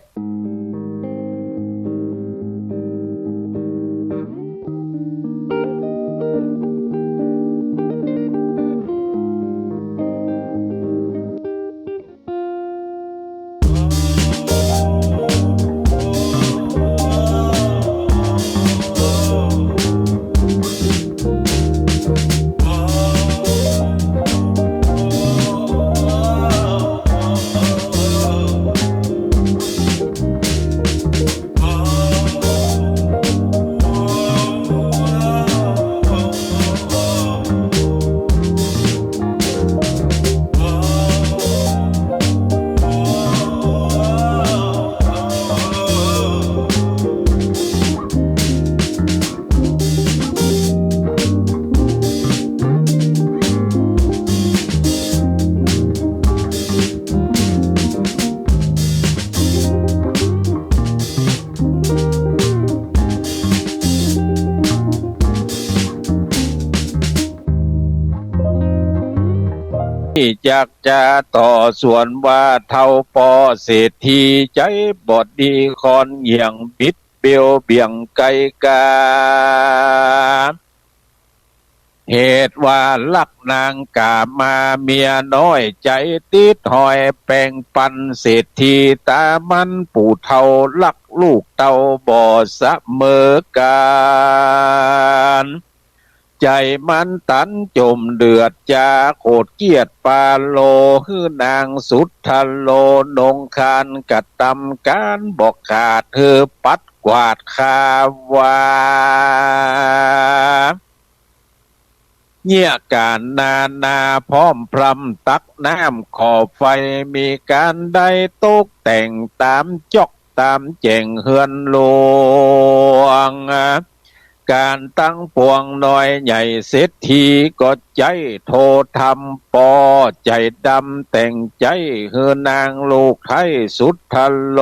[SPEAKER 6] จักจะต่อส่วนว่าเท่าปอเศรษฐีใจบอดดีคอนเหี่ยงบิดเบียวเบี่ยงไกลกาเหตุว่าลักนางกามาเมียน้อยใจติดหอยแป่งปันเศรษฐีตามันปู่เท่าลักลูกเต่าบ่อเสมอกันใจมันตันจมเดือดจาโคดเกียดปาโลคือนางสุทธโลนงคานกัดตำการบอกขาดเธอปัดกวาดคาวาเงี่ยการนาพร้อมพรำตักน้ำขอบไฟมีการได้ตกแต่งตามจอกตามแจงเฮือนหลวงการตั้งปวงน้อยใหญ่เศรษฐีก็ใจโททำปอใจดำแต่งใจเฮือนางลูกไทยสุทธโล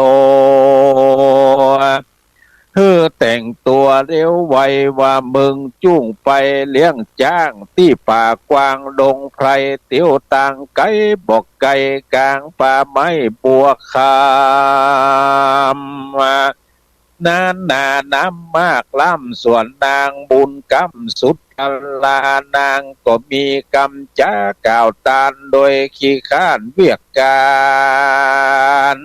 [SPEAKER 6] เฮือแต่งตัวเร็วไวว่ามึงจุ้งไปเลี้ยงจ้างที่ป่ากวางดงไพรเตียวต่างไกบอกไก่กลางป่าไม้บัวคามนานนาน้ำมากล้ำส่วนนางบุญกำสุดลานางก็มีกำจ้ากล่าวตานโดยขี้ข้านเวียกการ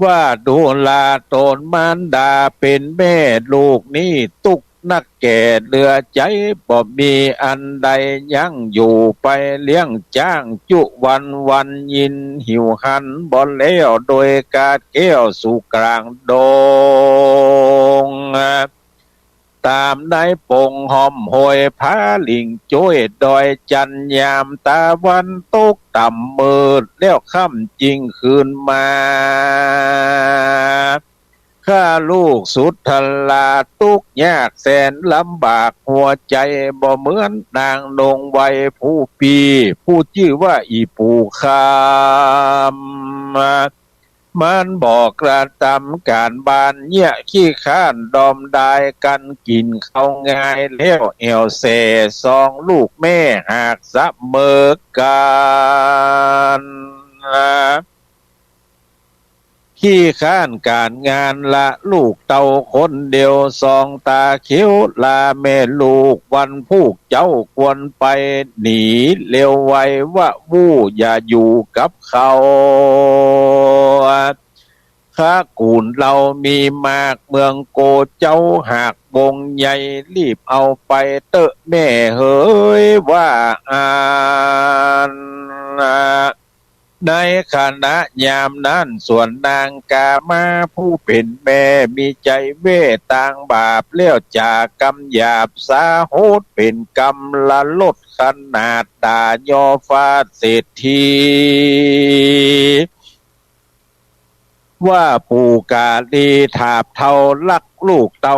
[SPEAKER 6] ว่าดูลาตนมารดาเป็นแม่ลูกนี่ตุกนักแก่เหลือใจบ่มีอันใดยังอยู่ไปเลี้ยงจ้างจุวันยินหิวหันบ่แล้วโดยกาดแก้วสู่กลางดงตามในปงหอมหอยพาลิงจ้วยดอยจันยามตะวันตกต่ำมืดแล้วค่ำจริงคืนมาข้าลูกสุดทลาตุกยากแสนลำบากหัวใจบ่เหมือนนางนงไวผู้ปีผู้ชื่อว่าอีปู่คามมันบอกกระทำการบานเยี่ยขี้ข้านดอมได้กันกินเขาง่ายแล้วเอวเสสองลูกแม่หากเสมอกันขี้ข้านการงานละลูกเต่าคนเดียวสองตาเขียวลาแม่ลูกวันผู้เจ้าควรไปหนีเร็วไวว่าวู้อย่าอยู่กับเขาข้ากูลเรามีมากเมืองโกเจ้าหากวงใหญ่รีบเอาไปเตอะแม่เฮ้ยว่าในขณะยามนั้นส่วนนางกามาผู้เป็นแม่มีใจเวต่างบาปเลี้ยวจากกำหยาบสาโหดเป็นกำละลดขนาดด่ายอฟ้าเศรษฐีว่าปู่กาลีถาบเท่าลักลูกเต่า